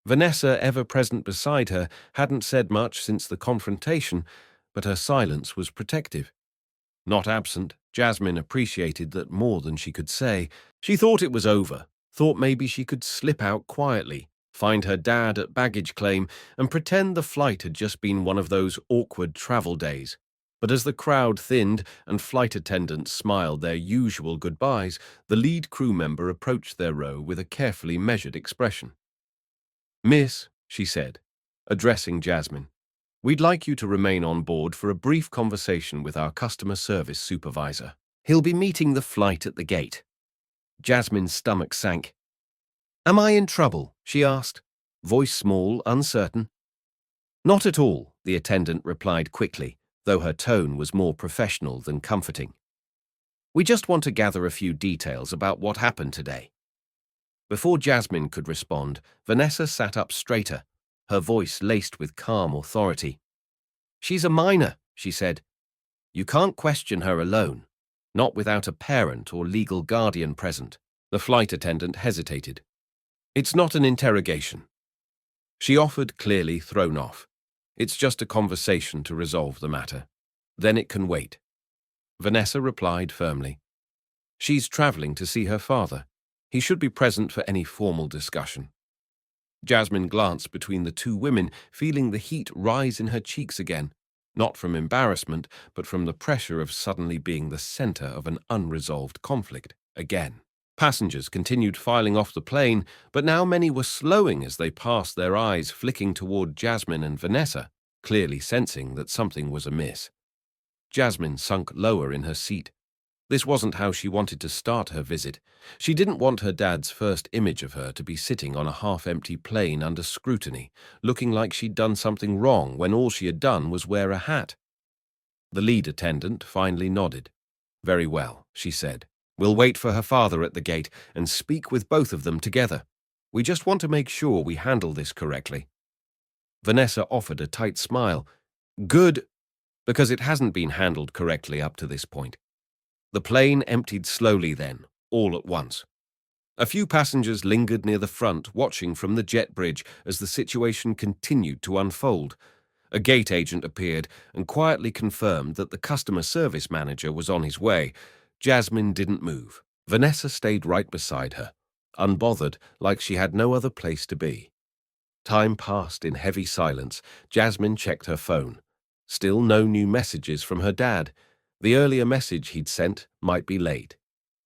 Speaker 1: Vanessa, ever present beside her, hadn't said much since the confrontation, but her silence was protective. Not absent, Jasmine appreciated that more than she could say. She thought it was over, thought maybe she could slip out quietly, find her dad at baggage claim, and pretend the flight had just been one of those awkward travel days. But as the crowd thinned and flight attendants smiled their usual goodbyes, the lead crew member approached their row with a carefully measured expression. "Miss," she said, addressing Jasmine, "we'd like you to remain on board for a brief conversation with our customer service supervisor. He'll be meeting the flight at the gate." Jasmine's stomach sank. "Am I in trouble?" she asked, voice small, uncertain. "Not at all," the attendant replied quickly, though her tone was more professional than comforting. "We just want to gather a few details about what happened today." Before Jasmine could respond, Vanessa sat up straighter, her voice laced with calm authority. "She's a minor," she said. "You can't question her alone, not without a parent or legal guardian present." The flight attendant hesitated. "It's not an interrogation," she offered, clearly thrown off. "It's just a conversation to resolve the matter. Then it can wait." Vanessa replied firmly. "She's traveling to see her father. He should be present for any formal discussion." Jasmine glanced between the two women, feeling the heat rise in her cheeks again, not from embarrassment, but from the pressure of suddenly being the center of an unresolved conflict again. Passengers continued filing off the plane, but now many were slowing as they passed, their eyes flicking toward Jasmine and Vanessa, clearly sensing that something was amiss. Jasmine sunk lower in her seat. This wasn't how she wanted to start her visit. She didn't want her dad's first image of her to be sitting on a half-empty plane under scrutiny, looking like she'd done something wrong when all she had done was wear a hat. The lead attendant finally nodded. "Very well," she said. "We'll wait for her father at the gate and speak with both of them together. We just want to make sure we handle this correctly." Vanessa offered a tight smile. "Good, because it hasn't been handled correctly up to this point." The plane emptied slowly then, all at once. A few passengers lingered near the front, watching from the jet bridge as the situation continued to unfold. A gate agent appeared and quietly confirmed that the customer service manager was on his way. Jasmine didn't move. Vanessa stayed right beside her. unbothered, like she had no other place to be. Time passed in heavy silence. Jasmine checked her phone. Still no new messages from her dad. The earlier message he'd sent might be late.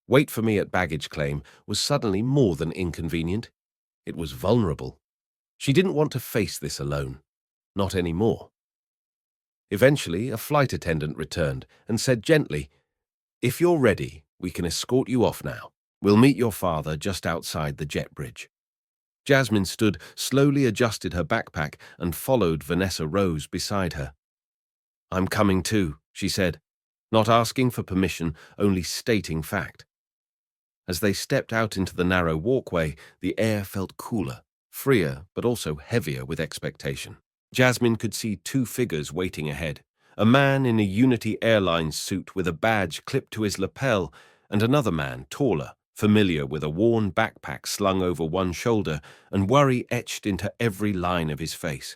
Speaker 1: Wait for me at baggage claim was suddenly more than inconvenient. It was vulnerable. She didn't want to face this alone. Not anymore. Eventually, a flight attendant returned and said gently, "If you're ready, we can escort you off now. We'll meet your father just outside the jet bridge." Jasmine stood, slowly adjusted her backpack, and followed Vanessa Rose beside her. "I'm coming too," she said, not asking for permission, only stating fact. As they stepped out into the narrow walkway, the air felt cooler, freer, but also heavier with expectation. Jasmine could see two figures waiting ahead, a man in a Unity Airlines suit with a badge clipped to his lapel, and another man, taller, familiar with a worn backpack slung over one shoulder and worry etched into every line of his face.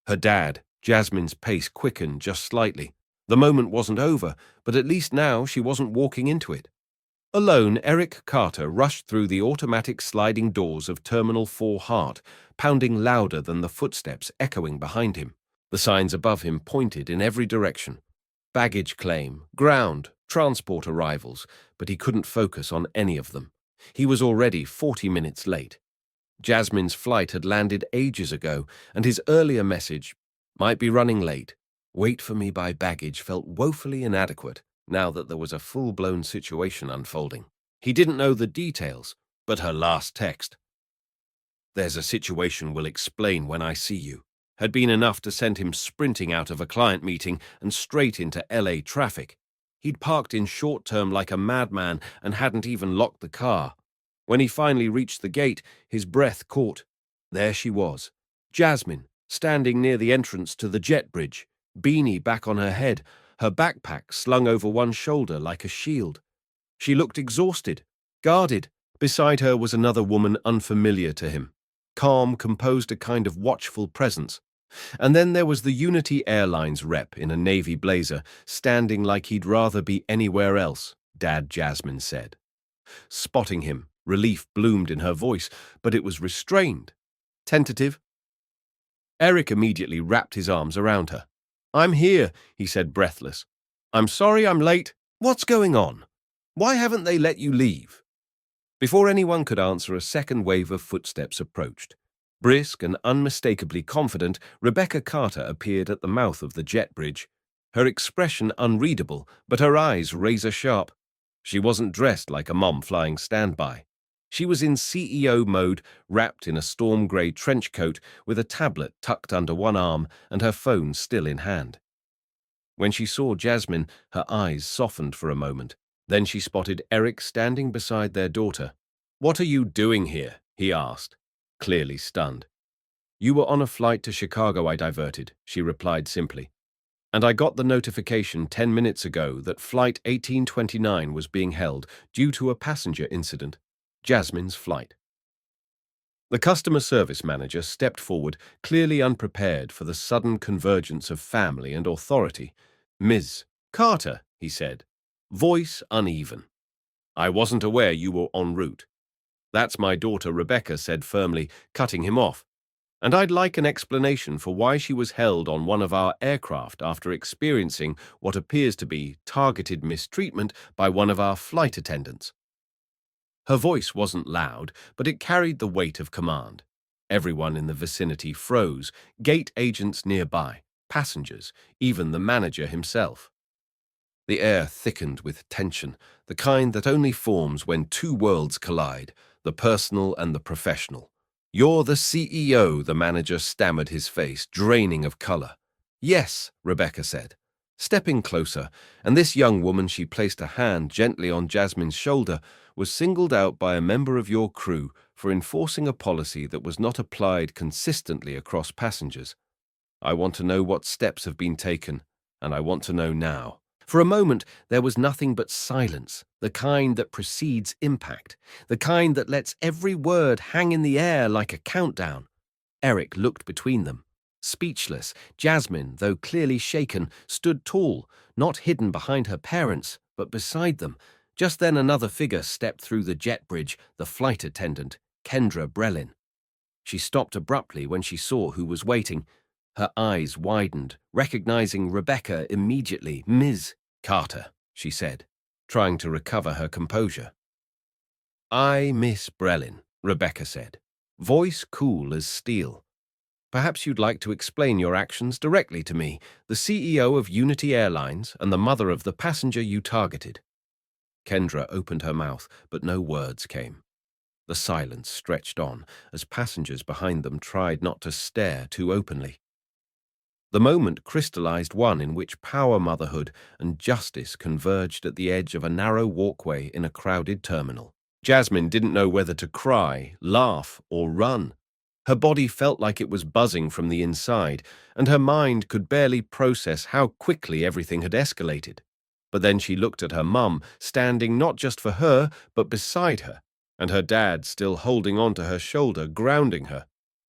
Speaker 1: Her dad. Jasmine's pace quickened just slightly. The moment wasn't over, but at least now she wasn't walking into it. Alone, Eric Carter rushed through the automatic sliding doors of Terminal 4 Heart, pounding louder than the footsteps echoing behind him. The signs above him pointed in every direction. Baggage claim, ground, transport arrivals, but he couldn't focus on any of them. He was already 40 minutes late. Jasmine's flight had landed ages ago, and his earlier message, "Might be running late. Wait for me by baggage," felt woefully inadequate now that there was a full-blown situation unfolding. He didn't know the details, but her last text, "There's a situation we'll explain when I see you," had been enough to send him sprinting out of a client meeting and straight into LA traffic. He'd parked in short term like a madman and hadn't even locked the car. When he finally reached the gate, his breath caught. There she was, Jasmine, standing near the entrance to the jet bridge, beanie back on her head, her backpack slung over one shoulder like a shield. She looked exhausted, guarded. Beside her was another woman unfamiliar to him. Calm, composed, a kind of watchful presence. And then there was the Unity Airlines rep in a navy blazer, standing like he'd rather be anywhere else, Dad Jasmine said. Spotting him, relief bloomed in her voice, but it was restrained, tentative. Eric immediately wrapped his arms around her. "I'm here," he said, breathless. "I'm sorry I'm late. What's going on? Why haven't they let you leave?" Before anyone could answer, a second wave of footsteps approached. Brisk and unmistakably confident, Rebecca Carter appeared at the mouth of the jet bridge. Her expression unreadable, but her eyes razor-sharp. She wasn't dressed like a mom flying standby. She was in CEO mode, wrapped in a storm-grey trench coat with a tablet tucked under one arm and her phone still in hand. When she saw Jasmine, her eyes softened for a moment. Then she spotted Eric standing beside their daughter. "What are you doing here?" he asked, clearly stunned. "You were on a flight to Chicago I diverted," she replied simply. "And I got the notification 10 minutes ago that Flight 1829 was being held due to a passenger incident. Jasmine's flight." The customer service manager stepped forward, clearly unprepared for the sudden convergence of family and authority. "Ms. Carter," he said, voice uneven. "I wasn't aware you were en route." "That's my daughter," Rebecca said firmly, cutting him off. "And I'd like an explanation for why she was held on one of our aircraft after experiencing what appears to be targeted mistreatment by one of our flight attendants." Her voice wasn't loud, but it carried the weight of command. Everyone in the vicinity froze, gate agents nearby, passengers, even the manager himself. The air thickened with tension, the kind that only forms when two worlds collide, the personal and the professional. "You're the CEO," the manager stammered, his face draining of color. "Yes," Rebecca said, stepping closer, and this young woman, she placed a hand gently on Jasmine's shoulder, was singled out by a member of your crew for enforcing a policy that was not applied consistently across passengers. I want to know what steps have been taken, and I want to know now. For a moment, there was nothing but silence, the kind that precedes impact, the kind that lets every word hang in the air like a countdown. Eric looked between them. Speechless, Jasmine, though clearly shaken, stood tall, not hidden behind her parents, but beside them, Just then another figure stepped through the jet bridge, the flight attendant, Kendra Brelin. She stopped abruptly when she saw who was waiting. Her eyes widened, recognizing Rebecca immediately. "Ms. Carter," she said, trying to recover her composure. "I, Miss Brelin," Rebecca said, voice cool as steel. "Perhaps you'd like to explain your actions directly to me, the CEO of Unity Airlines and the mother of the passenger you targeted." Kendra opened her mouth, but no words came. The silence stretched on as passengers behind them tried not to stare too openly. The moment crystallized one in which power, motherhood, and justice converged at the edge of a narrow walkway in a crowded terminal. Jasmine didn't know whether to cry, laugh, or run. Her body felt like it was buzzing from the inside, and her mind could barely process how quickly everything had escalated. But then she looked at her mum, standing not just for her, but beside her, and her dad still holding onto her shoulder, grounding her,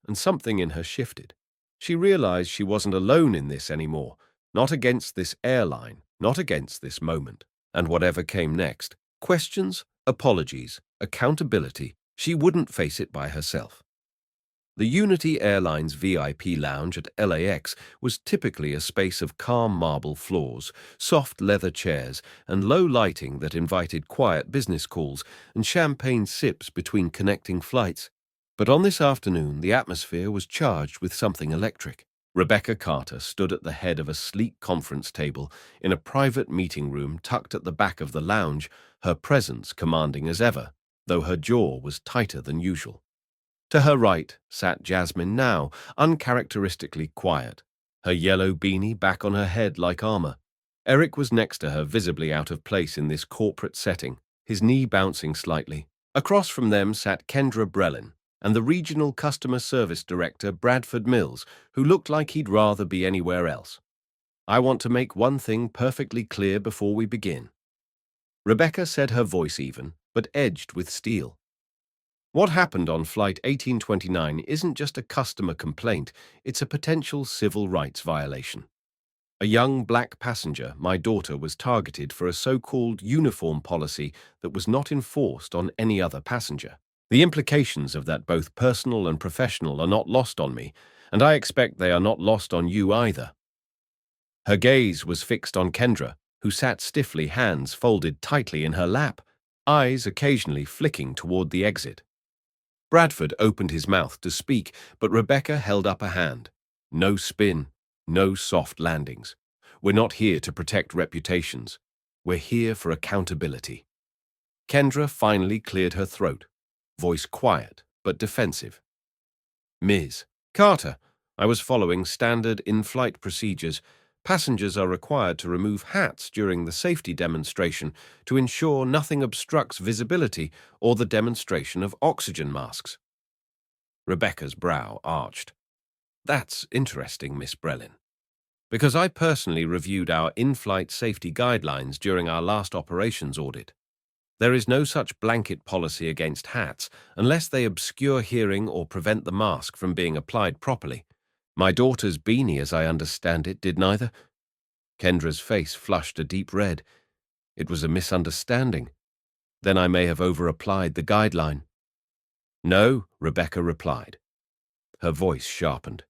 Speaker 1: and something in her shifted. She realized she wasn't alone in this anymore, not against this airline, not against this moment. And whatever came next, questions, apologies, accountability, she wouldn't face it by herself. The Unity Airlines VIP lounge at LAX was typically a space of calm marble floors, soft leather chairs, and low lighting that invited quiet business calls and champagne sips between connecting flights. But on this afternoon, the atmosphere was charged with something electric. Rebecca Carter stood at the head of a sleek conference table in a private meeting room tucked at the back of the lounge, her presence commanding as ever, though her jaw was tighter than usual. To her right sat Jasmine now, uncharacteristically quiet, her yellow beanie back on her head like armor. Eric was next to her, visibly out of place in this corporate setting, his knee bouncing slightly. Across from them sat Kendra Brelin and the regional customer service director Bradford Mills, who looked like he'd rather be anywhere else. "I want to make one thing perfectly clear before we begin," Rebecca said, her voice even, but edged with steel. "What happened on Flight 1829 isn't just a customer complaint, it's a potential civil rights violation. A young black passenger, my daughter, was targeted for a so-called uniform policy that was not enforced on any other passenger. The implications of that, both personal and professional, are not lost on me, and I expect they are not lost on you either." Her gaze was fixed on Kendra, who sat stiffly, hands folded tightly in her lap, eyes occasionally flicking toward the exit. Bradford opened his mouth to speak, but Rebecca held up a hand. "No spin, no soft landings. We're not here to protect reputations. We're here for accountability." Kendra finally cleared her throat, voice quiet but defensive. "Ms. Carter, I was following standard in-flight procedures. Passengers are required to remove hats during the safety demonstration to ensure nothing obstructs visibility or the demonstration of oxygen masks." Rebecca's brow arched. "That's interesting, Miss Brelin, because I personally reviewed our in-flight safety guidelines during our last operations audit. There is no such blanket policy against hats unless they obscure hearing or prevent the mask from being applied properly. My daughter's beanie, as I understand it, did neither." Kendra's face flushed a deep red. "It was a misunderstanding. Then I may have over-applied the guideline." "No," Rebecca replied. Her voice sharpened.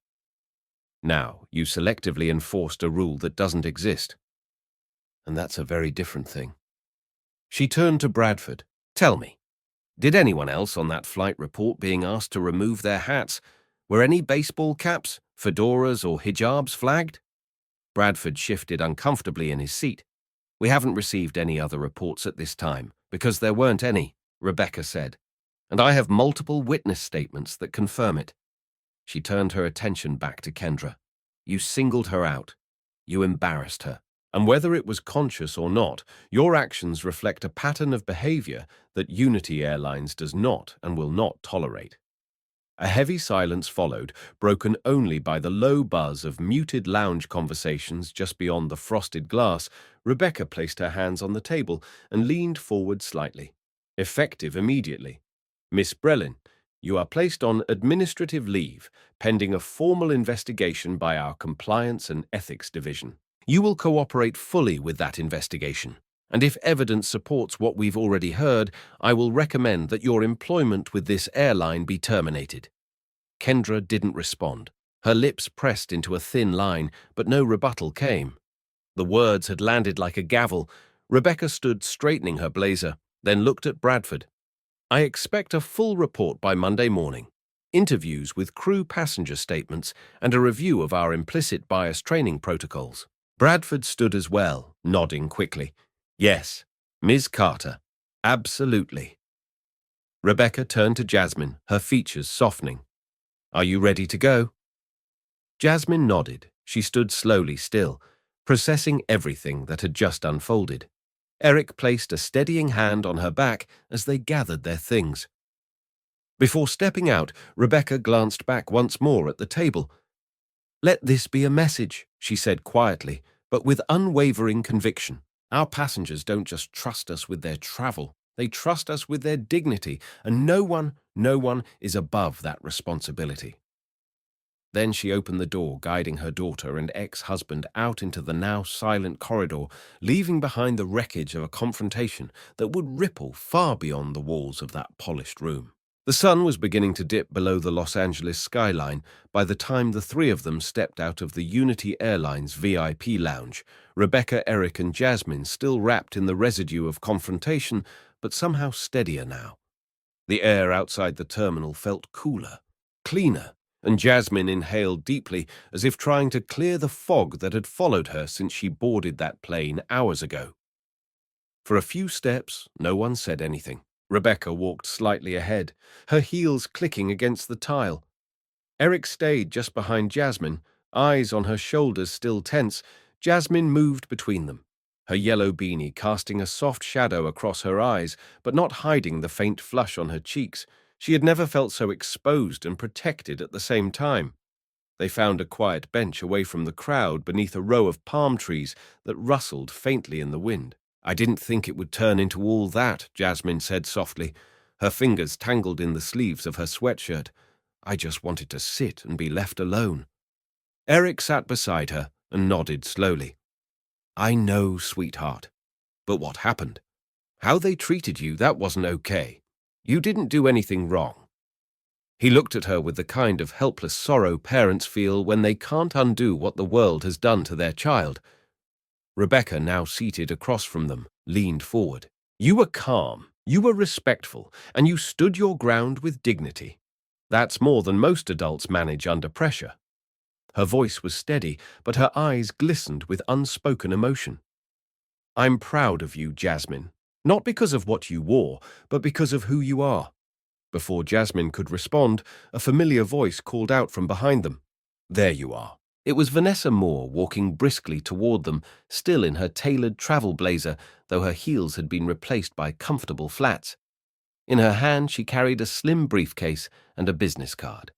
Speaker 1: "Now, you selectively enforced a rule that doesn't exist. And that's a very different thing." She turned to Bradford. "Tell me, did anyone else on that flight report being asked to remove their hats? Were any baseball caps, fedoras, or hijabs flagged?" Bradford shifted uncomfortably in his seat. "We haven't received any other reports at this time, because there weren't any," Rebecca said. "And I have multiple witness statements that confirm it." She turned her attention back to Kendra. "You singled her out. You embarrassed her. And whether it was conscious or not, your actions reflect a pattern of behavior that Unity Airlines does not and will not tolerate." A heavy silence followed, broken only by the low buzz of muted lounge conversations just beyond the frosted glass. Rebecca placed her hands on the table and leaned forward slightly. "Effective immediately. Miss Brelin, you are placed on administrative leave, pending a formal investigation by our Compliance and Ethics Division. You will cooperate fully with that investigation." And if evidence supports what we've already heard, I will recommend that your employment with this airline be terminated." Kendra didn't respond. Her lips pressed into a thin line, but no rebuttal came. The words had landed like a gavel. Rebecca stood straightening her blazer, then looked at Bradford. "I expect a full report by Monday morning. Interviews with crew passenger statements and a review of our implicit bias training protocols." Bradford stood as well, nodding quickly. "Yes, Ms. Carter, absolutely." Rebecca turned to Jasmine, her features softening. "Are you ready to go?" Jasmine nodded. She stood slowly still, processing everything that had just unfolded. Eric placed a steadying hand on her back as they gathered their things. Before stepping out, Rebecca glanced back once more at the table. "Let this be a message," she said quietly, but with unwavering conviction. "Our passengers don't just trust us with their travel, they trust us with their dignity, and no one is above that responsibility." Then she opened the door, guiding her daughter and ex-husband out into the now silent corridor, leaving behind the wreckage of a confrontation that would ripple far beyond the walls of that polished room. The sun was beginning to dip below the Los Angeles skyline by the time the three of them stepped out of the Unity Airlines VIP lounge, Rebecca, Eric, and Jasmine still wrapped in the residue of confrontation, but somehow steadier now. The air outside the terminal felt cooler, cleaner, and Jasmine inhaled deeply as if trying to clear the fog that had followed her since she boarded that plane hours ago. For a few steps, no one said anything. Rebecca walked slightly ahead, her heels clicking against the tile. Eric stayed just behind Jasmine, eyes on her shoulders still tense. Jasmine moved between them, her yellow beanie casting a soft shadow across her eyes, but not hiding the faint flush on her cheeks. She had never felt so exposed and protected at the same time. They found a quiet bench away from the crowd beneath a row of palm trees that rustled faintly in the wind. "I didn't think it would turn into all that," Jasmine said softly, her fingers tangled in the sleeves of her sweatshirt. "I just wanted to sit and be left alone." Eric sat beside her and nodded slowly. "I know, sweetheart. But what happened? How they treated you, that wasn't okay. You didn't do anything wrong." He looked at her with the kind of helpless sorrow parents feel when they can't undo what the world has done to their child. Rebecca, now seated across from them, leaned forward. "You were calm, you were respectful, and you stood your ground with dignity. That's more than most adults manage under pressure." Her voice was steady, but her eyes glistened with unspoken emotion. "I'm proud of you, Jasmine, not because of what you wore, but because of who you are." Before Jasmine could respond, a familiar voice called out from behind them. "There you are." It was Vanessa Moore walking briskly toward them, still in her tailored travel blazer, though her heels had been replaced by comfortable flats. In her hand, she carried a slim briefcase and a business card.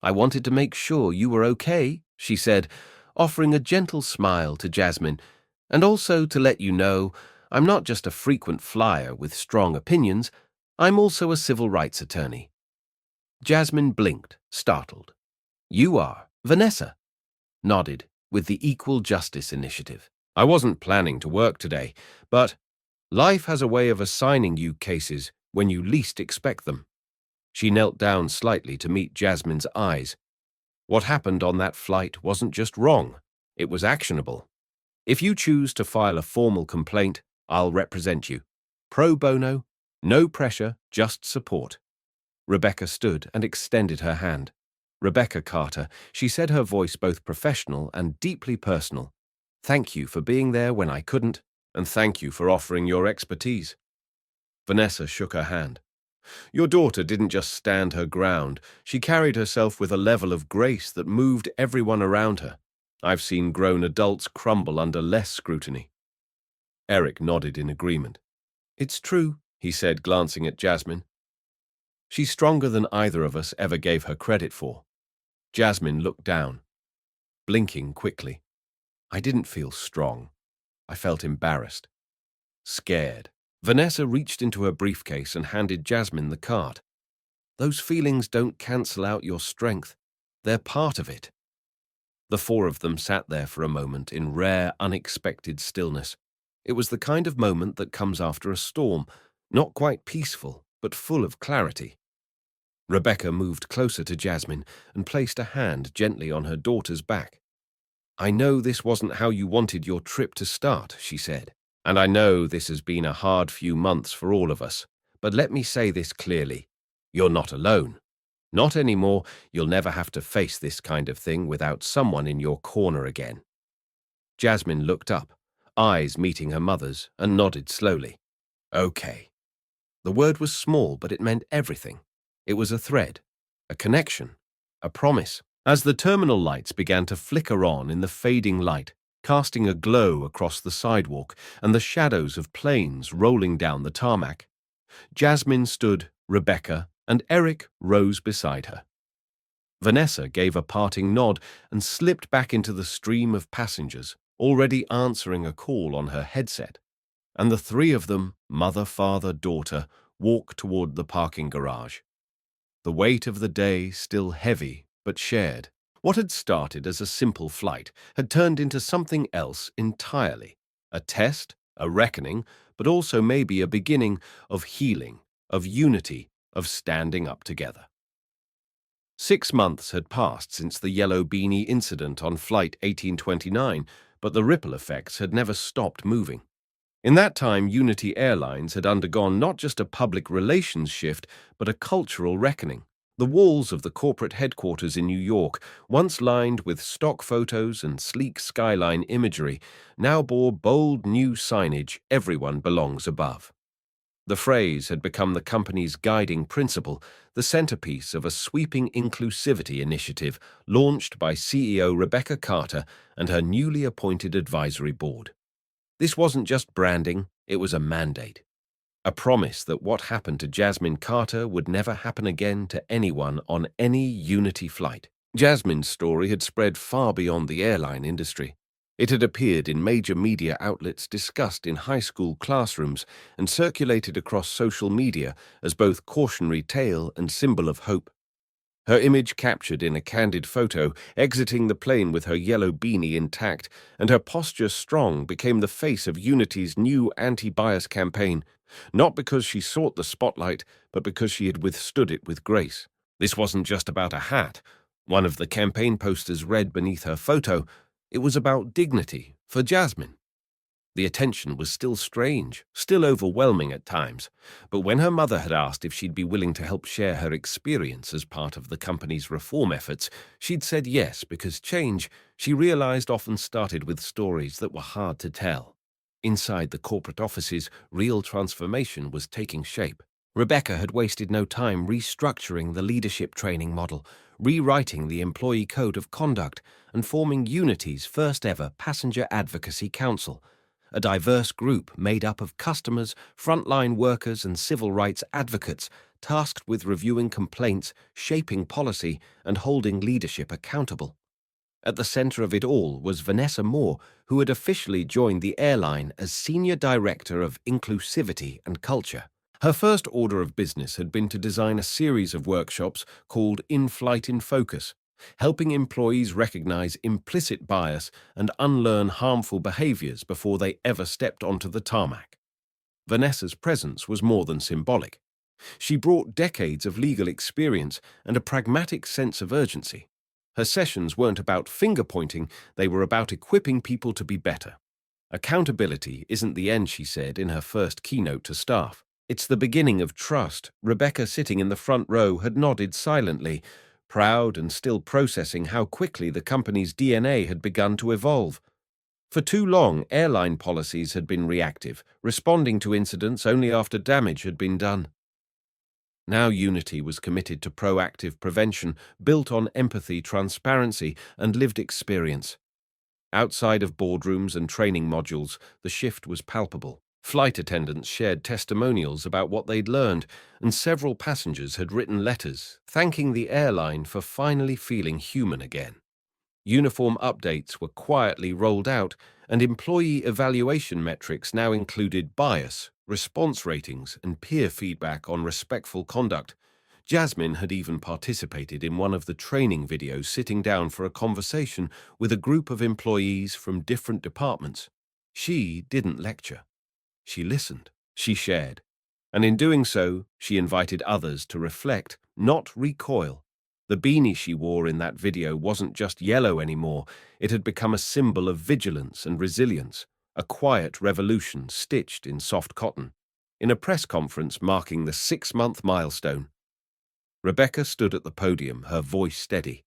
Speaker 1: "I wanted to make sure you were okay," she said, offering a gentle smile to Jasmine, "and also to let you know I'm not just a frequent flyer with strong opinions, I'm also a civil rights attorney." Jasmine blinked, startled. "You are Vanessa?" Nodded, with the Equal Justice Initiative. "I wasn't planning to work today, but life has a way of assigning you cases when you least expect them." She knelt down slightly to meet Jasmine's eyes. "What happened on that flight wasn't just wrong, it was actionable. If you choose to file a formal complaint, I'll represent you. Pro bono, no pressure, just support." Rebecca stood and extended her hand. "Rebecca Carter," she said, her voice both professional and deeply personal. "Thank you for being there when I couldn't, and thank you for offering your expertise." Vanessa shook her hand. "Your daughter didn't just stand her ground. She carried herself with a level of grace that moved everyone around her. I've seen grown adults crumble under less scrutiny." Eric nodded in agreement. "It's true," he said, glancing at Jasmine. "She's stronger than either of us ever gave her credit for." Jasmine looked down, blinking quickly. "I didn't feel strong. I felt embarrassed. Scared." Vanessa reached into her briefcase and handed Jasmine the card. "Those feelings don't cancel out your strength. They're part of it." The four of them sat there for a moment in rare, unexpected stillness. It was the kind of moment that comes after a storm, not quite peaceful, but full of clarity. Rebecca moved closer to Jasmine and placed a hand gently on her daughter's back. "I know this wasn't how you wanted your trip to start," she said. "And I know this has been a hard few months for all of us. But let me say this clearly. You're not alone. Not anymore. You'll never have to face this kind of thing without someone in your corner again." Jasmine looked up, eyes meeting her mother's, and nodded slowly. "Okay." The word was small, but it meant everything. It was a thread, a connection, a promise. As the terminal lights began to flicker on in the fading light, casting a glow across the sidewalk and the shadows of planes rolling down the tarmac, Jasmine stood, Rebecca, and Eric rose beside her. Vanessa gave a parting nod and slipped back into the stream of passengers, already answering a call on her headset. And the three of them, mother, father, daughter, walked toward the parking garage. The weight of the day still heavy, but shared. What had started as a simple flight had turned into something else entirely. A test, a reckoning, but also maybe a beginning of healing, of unity, of standing up together. 6 months had passed since the yellow beanie incident on Flight 1829, but the ripple effects had never stopped moving. In that time, Unity Airlines had undergone not just a public relations shift, but a cultural reckoning. The walls of the corporate headquarters in New York, once lined with stock photos and sleek skyline imagery, now bore bold new signage, "Everyone belongs above." The phrase had become the company's guiding principle, the centerpiece of a sweeping inclusivity initiative launched by CEO Rebecca Carter and her newly appointed advisory board. This wasn't just branding, it was a mandate. A promise that what happened to Jasmine Carter would never happen again to anyone on any Unity flight. Jasmine's story had spread far beyond the airline industry. It had appeared in major media outlets, discussed in high school classrooms, and circulated across social media as both cautionary tale and symbol of hope. Her image captured in a candid photo, exiting the plane with her yellow beanie intact, and her posture strong, became the face of Unity's new anti-bias campaign, not because she sought the spotlight, but because she had withstood it with grace. This wasn't just about a hat. One of the campaign posters read beneath her photo, it was about dignity for Jasmine. The attention was still strange, still overwhelming at times, but when her mother had asked if she'd be willing to help share her experience as part of the company's reform efforts, she'd said yes because change, she realized, often started with stories that were hard to tell. Inside the corporate offices, real transformation was taking shape. Rebecca had wasted no time restructuring the leadership training model, rewriting the employee code of conduct, and forming Unity's first-ever Passenger Advocacy Council, a diverse group made up of customers, frontline workers, and civil rights advocates tasked with reviewing complaints, shaping policy, and holding leadership accountable. At the center of it all was Vanessa Moore, who had officially joined the airline as Senior Director of Inclusivity and Culture. Her first order of business had been to design a series of workshops called In-Flight in Focus, helping employees recognize implicit bias and unlearn harmful behaviors before they ever stepped onto the tarmac. Vanessa's presence was more than symbolic. She brought decades of legal experience and a pragmatic sense of urgency. Her sessions weren't about finger-pointing, they were about equipping people to be better. Accountability isn't the end, she said in her first keynote to staff. It's the beginning of trust. Rebecca, sitting in the front row, had nodded silently, proud and still processing how quickly the company's DNA had begun to evolve. For too long, airline policies had been reactive, responding to incidents only after damage had been done. Now Unity was committed to proactive prevention, built on empathy, transparency, and lived experience. Outside of boardrooms and training modules, the shift was palpable. Flight attendants shared testimonials about what they'd learned, and several passengers had written letters thanking the airline for finally feeling human again. Uniform updates were quietly rolled out, and employee evaluation metrics now included bias, response ratings, and peer feedback on respectful conduct. Jasmine had even participated in one of the training videos, sitting down for a conversation with a group of employees from different departments. She didn't lecture. She listened. She shared. And in doing so, she invited others to reflect, not recoil. The beanie she wore in that video wasn't just yellow anymore. It had become a symbol of vigilance and resilience, a quiet revolution stitched in soft cotton. In a press conference marking the 6-month milestone, Rebecca stood at the podium, her voice steady.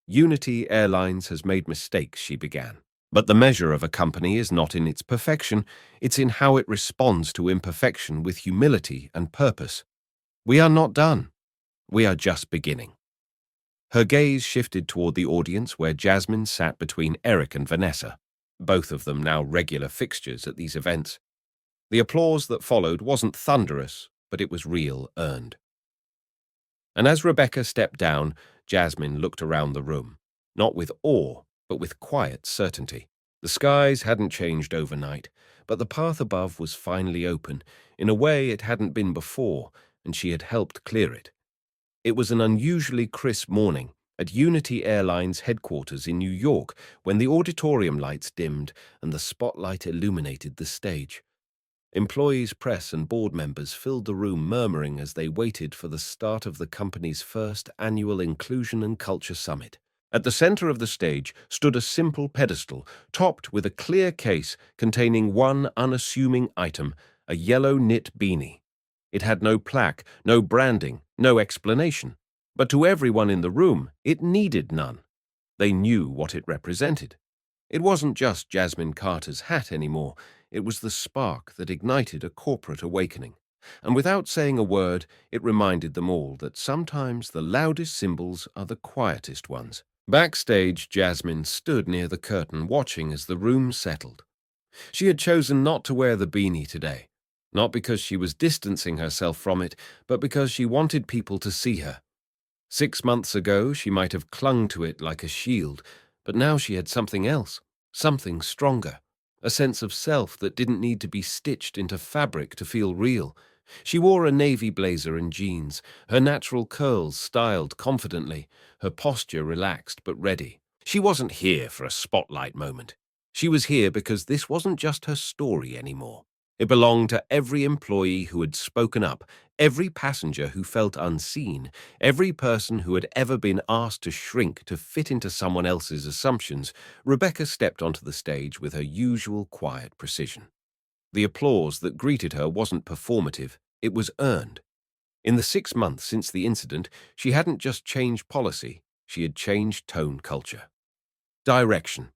Speaker 1: Unity Airlines has made mistakes, she began. But the measure of a company is not in its perfection, it's in how it responds to imperfection with humility and purpose. We are not done. We are just beginning. Her gaze shifted toward the audience where Jasmine sat between Eric and Vanessa, both of them now regular fixtures at these events. The applause that followed wasn't thunderous, but it was real, earned. And as Rebecca stepped down, Jasmine looked around the room, not with awe, but with quiet certainty. The skies hadn't changed overnight, but the path above was finally open, in a way it hadn't been before, and she had helped clear it. It was an unusually crisp morning at Unity Airlines headquarters in New York when the auditorium lights dimmed and the spotlight illuminated the stage. Employees, press, and board members filled the room murmuring as they waited for the start of the company's first annual Inclusion and Culture Summit. At the center of the stage stood a simple pedestal, topped with a clear case containing one unassuming item, a yellow knit beanie. It had no plaque, no branding, no explanation. But to everyone in the room, it needed none. They knew what it represented. It wasn't just Jasmine Carter's hat anymore. It was the spark that ignited a corporate awakening. And without saying a word, it reminded them all that sometimes the loudest symbols are the quietest ones. Backstage, Jasmine stood near the curtain watching as the room settled. She had chosen not to wear the beanie today, not because she was distancing herself from it, but because she wanted people to see her. 6 months ago, she might have clung to it like a shield, but now she had something else, something stronger, a sense of self that didn't need to be stitched into fabric to feel real. She wore a navy blazer and jeans, her natural curls styled confidently, her posture relaxed but ready. She wasn't here for a spotlight moment. She was here because this wasn't just her story anymore. It belonged to every employee who had spoken up, every passenger who felt unseen, every person who had ever been asked to shrink to fit into someone else's assumptions. Rebecca stepped onto the stage with her usual quiet precision. The applause that greeted her wasn't performative, it was earned. In the 6 months since the incident, she hadn't just changed policy, she had changed tone culture. Direction.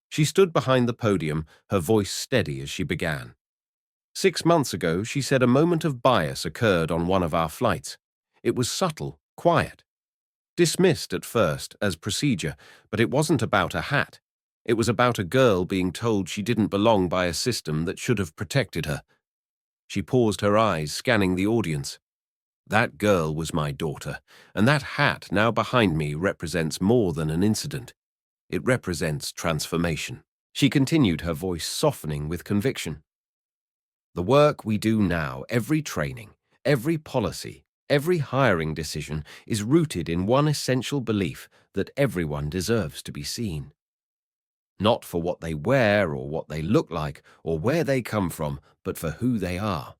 Speaker 1: She stood behind the podium, her voice steady as she began. 6 months ago, she said a moment of bias occurred on one of our flights. It was subtle, quiet. Dismissed at first as procedure, but it wasn't about a hat. It was about a girl being told she didn't belong by a system that should have protected her. She paused, her eyes scanning the audience. That girl was my daughter, and that hat now behind me represents more than an incident. It represents transformation. She continued, her voice softening with conviction. The work we do now, every training, every policy, every hiring decision is rooted in one essential belief that everyone deserves to be seen. Not for what they wear or what they look like or where they come from, but for who they are.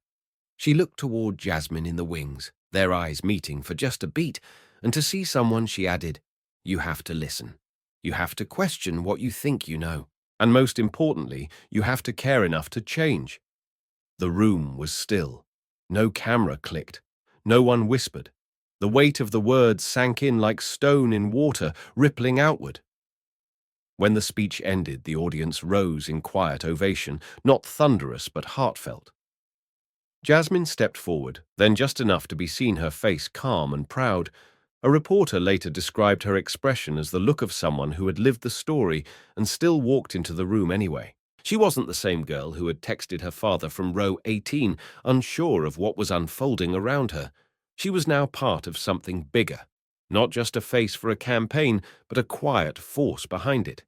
Speaker 1: She looked toward Jasmine in the wings, their eyes meeting for just a beat, and to see someone, she added, "You have to listen. You have to question what you think you know. And most importantly, you have to care enough to change." The room was still. No camera clicked. No one whispered. The weight of the words sank in like stone in water, rippling outward. When the speech ended, the audience rose in quiet ovation, not thunderous but heartfelt. Jasmine stepped forward, then just enough to be seen her face calm and proud. A reporter later described her expression as the look of someone who had lived the story and still walked into the room anyway. She wasn't the same girl who had texted her father from row 18, unsure of what was unfolding around her. She was now part of something bigger, not just a face for a campaign, but a quiet force behind it.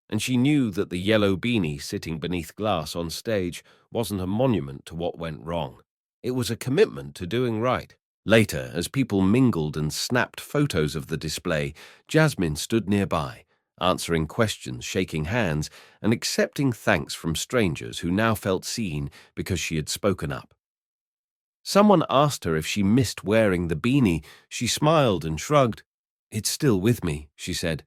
Speaker 1: And she knew that the yellow beanie sitting beneath glass on stage wasn't a monument to what went wrong. It was a commitment to doing right. Later, as people mingled and snapped photos of the display, Jasmine stood nearby, answering questions, shaking hands, and accepting thanks from strangers who now felt seen because she had spoken up. Someone asked her if she missed wearing the beanie. She smiled and shrugged. "It's still with me," she said,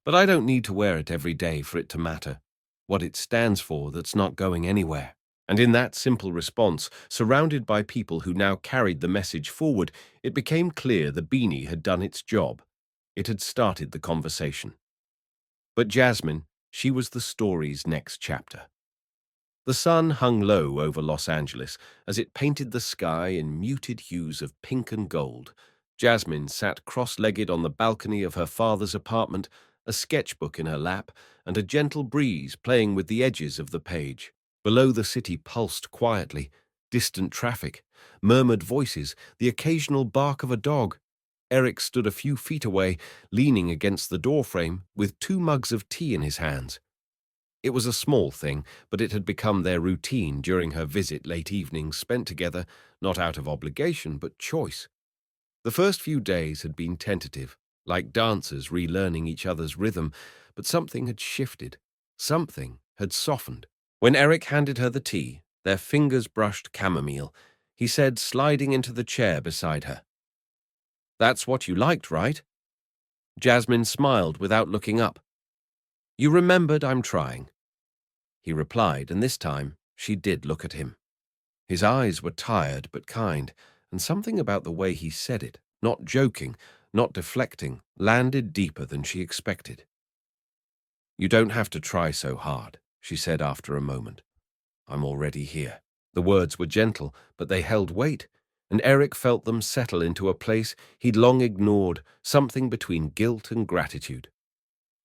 Speaker 1: "but I don't need to wear it every day for it to matter. What it stands for, that's not going anywhere." And in that simple response, surrounded by people who now carried the message forward, it became clear the beanie had done its job. It had started the conversation. But Jasmine, she was the story's next chapter. The sun hung low over Los Angeles as it painted the sky in muted hues of pink and gold. Jasmine sat cross-legged on the balcony of her father's apartment, a sketchbook in her lap, and a gentle breeze playing with the edges of the page. Below, the city pulsed quietly. Distant traffic, murmured voices, the occasional bark of a dog. Eric stood a few feet away, leaning against the doorframe, with 2 mugs of tea in his hands. It was a small thing, but it had become their routine during her visit, late evenings spent together, not out of obligation, but choice. The first few days had been tentative, like dancers relearning each other's rhythm, but something had shifted. Something had softened. When Eric handed her the tea, their fingers brushed chamomile, he said, sliding into the chair beside her, "That's what you liked, right?" Jasmine smiled without looking up. "You remembered I'm trying," he replied, and this time she did look at him. His eyes were tired but kind, and something about the way he said it, not joking, not deflecting, landed deeper than she expected. "You don't have to try so hard," she said after a moment. "I'm already here." The words were gentle, but they held weight, and Eric felt them settle into a place he'd long ignored, something between guilt and gratitude.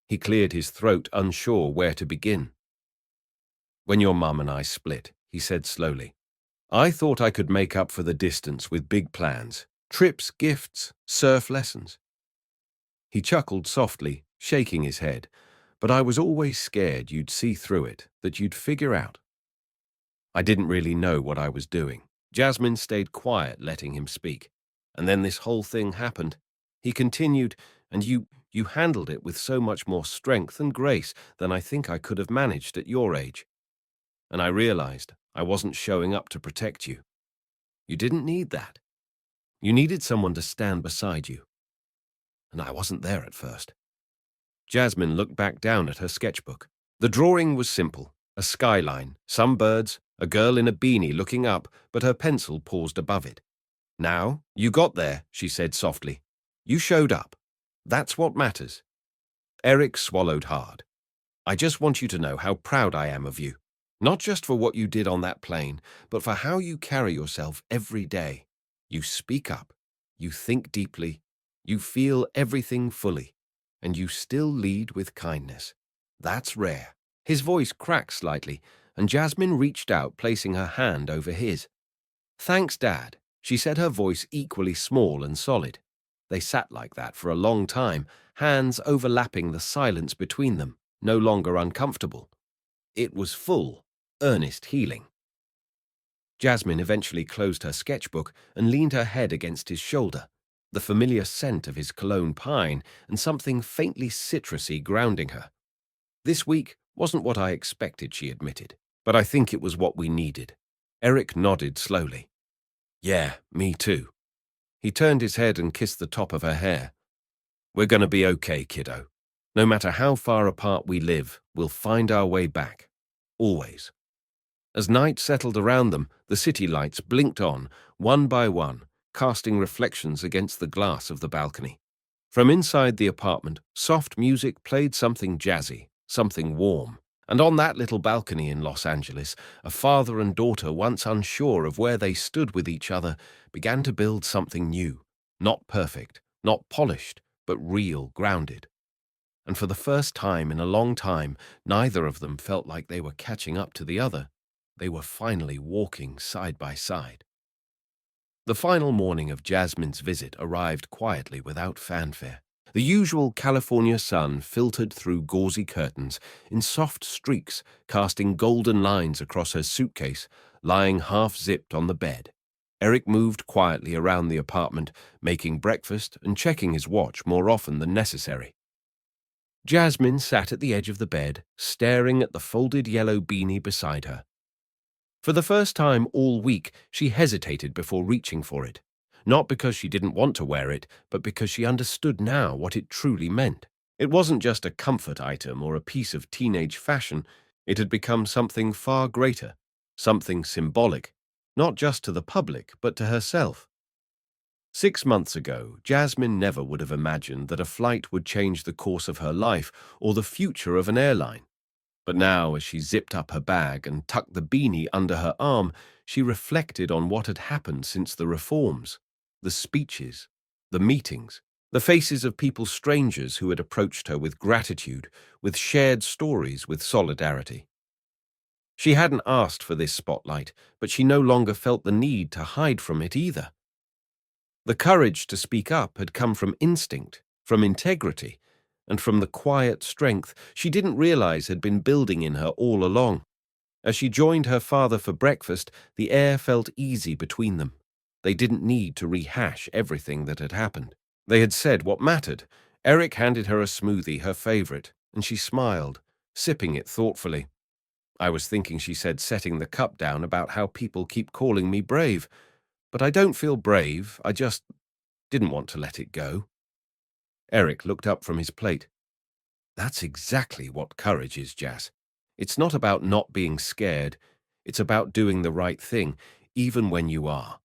Speaker 1: He cleared his throat, unsure where to begin. "When your mum and I split," he said slowly, "I thought I could make up for the distance with big plans, trips, gifts, surf lessons." He chuckled softly, shaking his head, "But I was always scared you'd see through it, that you'd figure out. I didn't really know what I was doing." Jasmine stayed quiet, letting him speak. "And then this whole thing happened," he continued, "and you handled it with so much more strength and grace than I think I could have managed at your age. And I realized I wasn't showing up to protect you. You didn't need that. You needed someone to stand beside you. And I wasn't there at first." Jasmine looked back down at her sketchbook. The drawing was simple, a skyline, some birds, a girl in a beanie looking up, but her pencil paused above it. "Now, you got there," she said softly. "You showed up. That's what matters." Eric swallowed hard. "I just want you to know how proud I am of you. Not just for what you did on that plane, but for how you carry yourself every day. You speak up, you think deeply, you feel everything fully, and you still lead with kindness. That's rare." His voice cracked slightly, and Jasmine reached out, placing her hand over his. "Thanks, Dad," she said, her voice equally small and solid. They sat like that for a long time, hands overlapping the silence between them, no longer uncomfortable. It was full, earnest healing. Jasmine eventually closed her sketchbook and leaned her head against his shoulder, the familiar scent of his cologne pine and something faintly citrusy grounding her. "This week wasn't what I expected," she admitted, "but I think it was what we needed." Eric nodded slowly. "Yeah, me too." He turned his head and kissed the top of her hair. "We're gonna be okay, kiddo. No matter how far apart we live, we'll find our way back. Always." As night settled around them, the city lights blinked on, one by one, casting reflections against the glass of the balcony. From inside the apartment, soft music played, something jazzy, something warm. And on that little balcony in Los Angeles, a father and daughter, once unsure of where they stood with each other, began to build something new. Not perfect, not polished, but real, grounded. And for the first time in a long time, neither of them felt like they were catching up to the other. They were finally walking side by side. The final morning of Jasmine's visit arrived quietly without fanfare. The usual California sun filtered through gauzy curtains in soft streaks, casting golden lines across her suitcase, lying half-zipped on the bed. Eric moved quietly around the apartment, making breakfast and checking his watch more often than necessary. Jasmine sat at the edge of the bed, staring at the folded yellow beanie beside her. For the first time all week, she hesitated before reaching for it. Not because she didn't want to wear it, but because she understood now what it truly meant. It wasn't just a comfort item or a piece of teenage fashion. It had become something far greater, something symbolic, not just to the public, but to herself. 6 months ago, Jasmine never would have imagined that a flight would change the course of her life or the future of an airline. But now, as she zipped up her bag and tucked the beanie under her arm, she reflected on what had happened since the reforms, the speeches, the meetings, the faces of people strangers who had approached her with gratitude, with shared stories, with solidarity. She hadn't asked for this spotlight, but she no longer felt the need to hide from it either. The courage to speak up had come from instinct, from integrity, and from the quiet strength she didn't realize had been building in her all along. As she joined her father for breakfast, the air felt easy between them. They didn't need to rehash everything that had happened. They had said what mattered. Eric handed her a smoothie, her favorite, and she smiled, sipping it thoughtfully. I was thinking, she said, setting the cup down, about how people keep calling me brave. But I don't feel brave, I just didn't want to let it go. Eric looked up from his plate. That's exactly what courage is, Jas. It's not about not being scared. It's about doing the right thing, even when you are.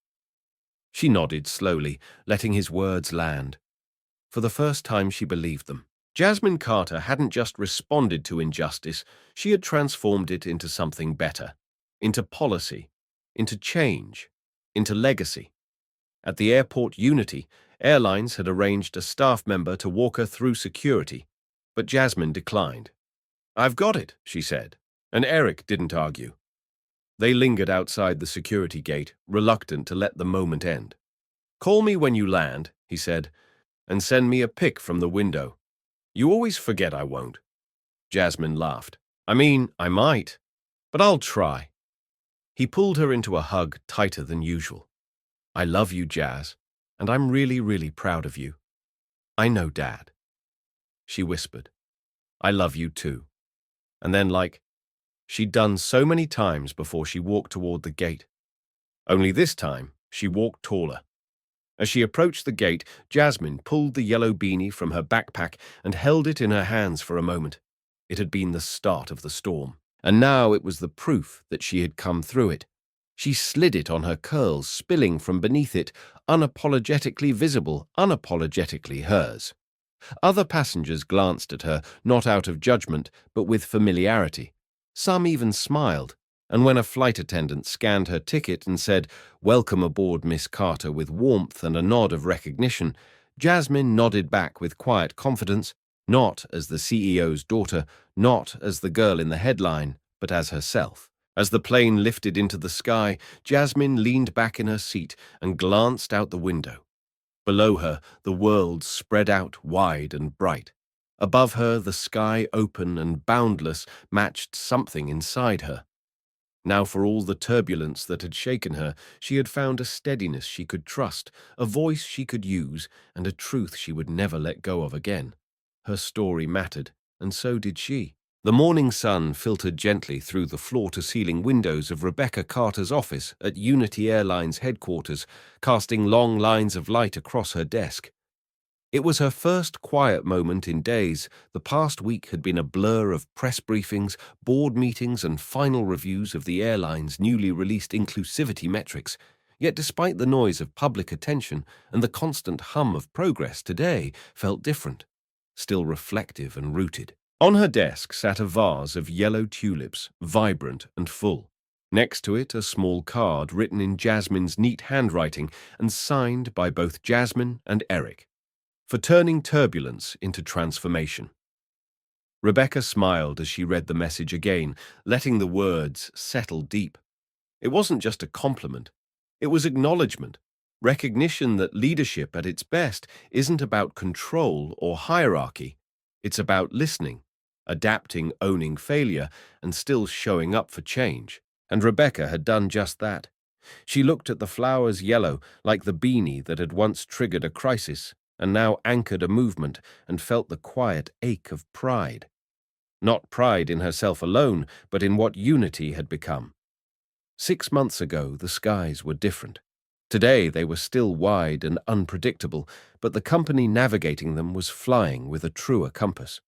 Speaker 1: She nodded slowly, letting his words land. For the first time, she believed them. Jasmine Carter hadn't just responded to injustice, she had transformed it into something better, into policy, into change, into legacy. At the airport Unity, Airlines had arranged a staff member to walk her through security, but Jasmine declined. "I've got it," she said, and Eric didn't argue. They lingered outside the security gate, reluctant to let the moment end. "Call me when you land," he said, "and send me a pic from the window. You always forget I won't." Jasmine laughed. "I mean, I might, but I'll try." He pulled her into a hug tighter than usual. "I love you, Jas, and I'm really, really proud of you. I know, Dad." She whispered, "I love you too." And then, like she'd done so many times before, she walked toward the gate. Only this time, she walked taller. As she approached the gate, Jasmine pulled the yellow beanie from her backpack and held it in her hands for a moment. It had been the start of the storm, and now it was the proof that she had come through it. She slid it on her curls, spilling from beneath it, unapologetically visible, unapologetically hers. Other passengers glanced at her, not out of judgment, but with familiarity. Some even smiled, and when a flight attendant scanned her ticket and said, "Welcome aboard, Miss Carter," with warmth and a nod of recognition, Jasmine nodded back with quiet confidence, not as the CEO's daughter, not as the girl in the headline, but as herself. As the plane lifted into the sky, Jasmine leaned back in her seat and glanced out the window. Below her, the world spread out wide and bright. Above her, the sky, open and boundless, matched something inside her. Now, for all the turbulence that had shaken her, she had found a steadiness she could trust, a voice she could use, and a truth she would never let go of again. Her story mattered, and so did she. The morning sun filtered gently through the floor-to-ceiling windows of Rebecca Carter's office at Unity Airlines headquarters, casting long lines of light across her desk. It was her first quiet moment in days. The past week had been a blur of press briefings, board meetings, and final reviews of the airline's newly released inclusivity metrics. Yet despite the noise of public attention and the constant hum of progress, today felt different, still reflective and rooted. On her desk sat a vase of yellow tulips, vibrant and full. Next to it, a small card written in Jasmine's neat handwriting and signed by both Jasmine and Eric, for turning turbulence into transformation. Rebecca smiled as she read the message again, letting the words settle deep. It wasn't just a compliment. It was acknowledgement, recognition that leadership at its best isn't about control or hierarchy. It's about listening, adapting, owning failure, and still showing up for change. And Rebecca had done just that. She looked at the flowers yellow, like the beanie that had once triggered a crisis, and now anchored a movement and felt the quiet ache of pride. Not pride in herself alone, but in what unity had become. 6 months ago, the skies were different. Today, they were still wide and unpredictable, but the company navigating them was flying with a truer compass.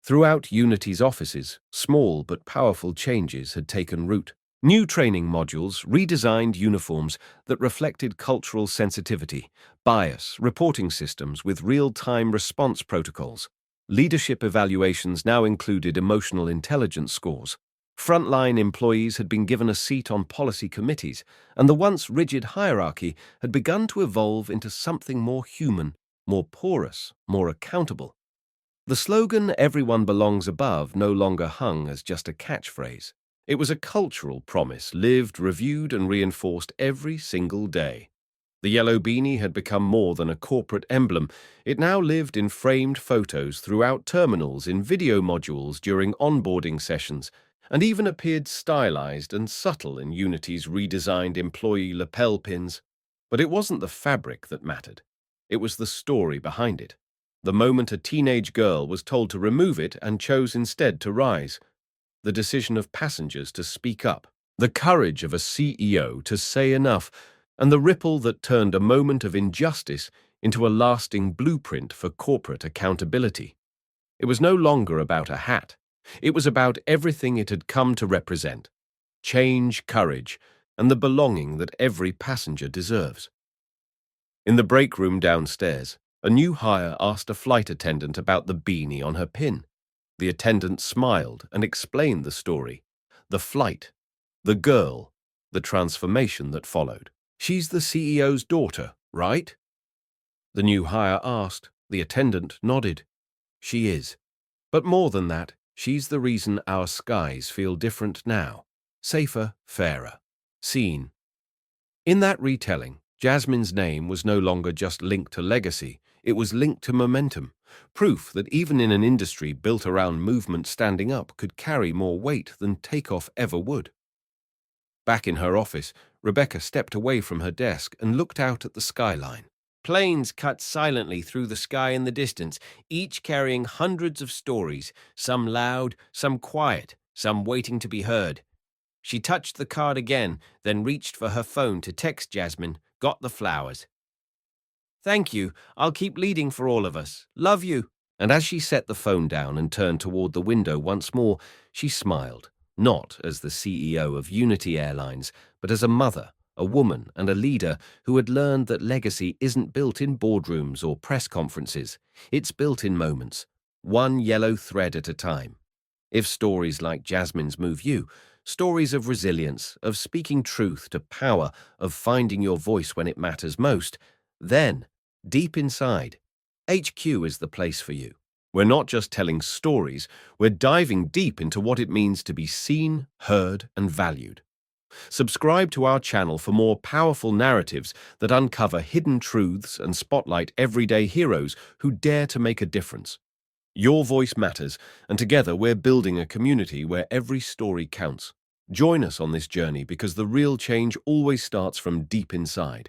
Speaker 1: Throughout Unity's offices, small but powerful changes had taken root. New training modules, redesigned uniforms that reflected cultural sensitivity, bias, reporting systems with real-time response protocols. Leadership evaluations now included emotional intelligence scores. Frontline employees had been given a seat on policy committees, and the once rigid hierarchy had begun to evolve into something more human, more porous, more accountable. The slogan, "Everyone belongs above," no longer hung as just a catchphrase. It was a cultural promise, lived, reviewed, and reinforced every single day. The yellow beanie had become more than a corporate emblem. It now lived in framed photos throughout terminals, in video modules during onboarding sessions, and even appeared stylized and subtle in Unity's redesigned employee lapel pins. But it wasn't the fabric that mattered. It was the story behind it. The moment a teenage girl was told to remove it and chose instead to rise. The decision of passengers to speak up. The courage of a CEO to say enough, and the ripple that turned a moment of injustice into a lasting blueprint for corporate accountability. It was no longer about a hat. It was about everything it had come to represent: change, courage, and the belonging that every passenger deserves. In the break room downstairs, a new hire asked a flight attendant about the beanie on her pin. The attendant smiled and explained the story, the flight, the girl, the transformation that followed. "She's the CEO's daughter, right?" The new hire asked. The attendant nodded. "She is. But more than that, she's the reason our skies feel different now. Safer, fairer, seen." In that retelling, Jasmine's name was no longer just linked to legacy, it was linked to momentum, proof that even in an industry built around movement, standing up could carry more weight than takeoff ever would. Back in her office, Rebecca stepped away from her desk and looked out at the skyline. Planes cut silently through the sky in the distance, each carrying hundreds of stories, some loud, some quiet, some waiting to be heard. She touched the card again, then reached for her phone to text Jasmine, "Got the flowers." "Thank you. I'll keep leading for all of us. Love you." And as she set the phone down and turned toward the window once more, she smiled, not as the CEO of Unity Airlines, but as a mother, a woman, and a leader who had learned that legacy isn't built in boardrooms or press conferences. It's built in moments, one yellow thread at a time. If stories like Jasmine's move you, stories of resilience, of speaking truth to power, of finding your voice when it matters most, then, deep inside, HQ is the place for you. We're not just telling stories, we're diving deep into what it means to be seen, heard, and valued. Subscribe to our channel for more powerful narratives that uncover hidden truths and spotlight everyday heroes who dare to make a difference. Your voice matters, and together we're building a community where every story counts. Join us on this journey because the real change always starts from deep inside.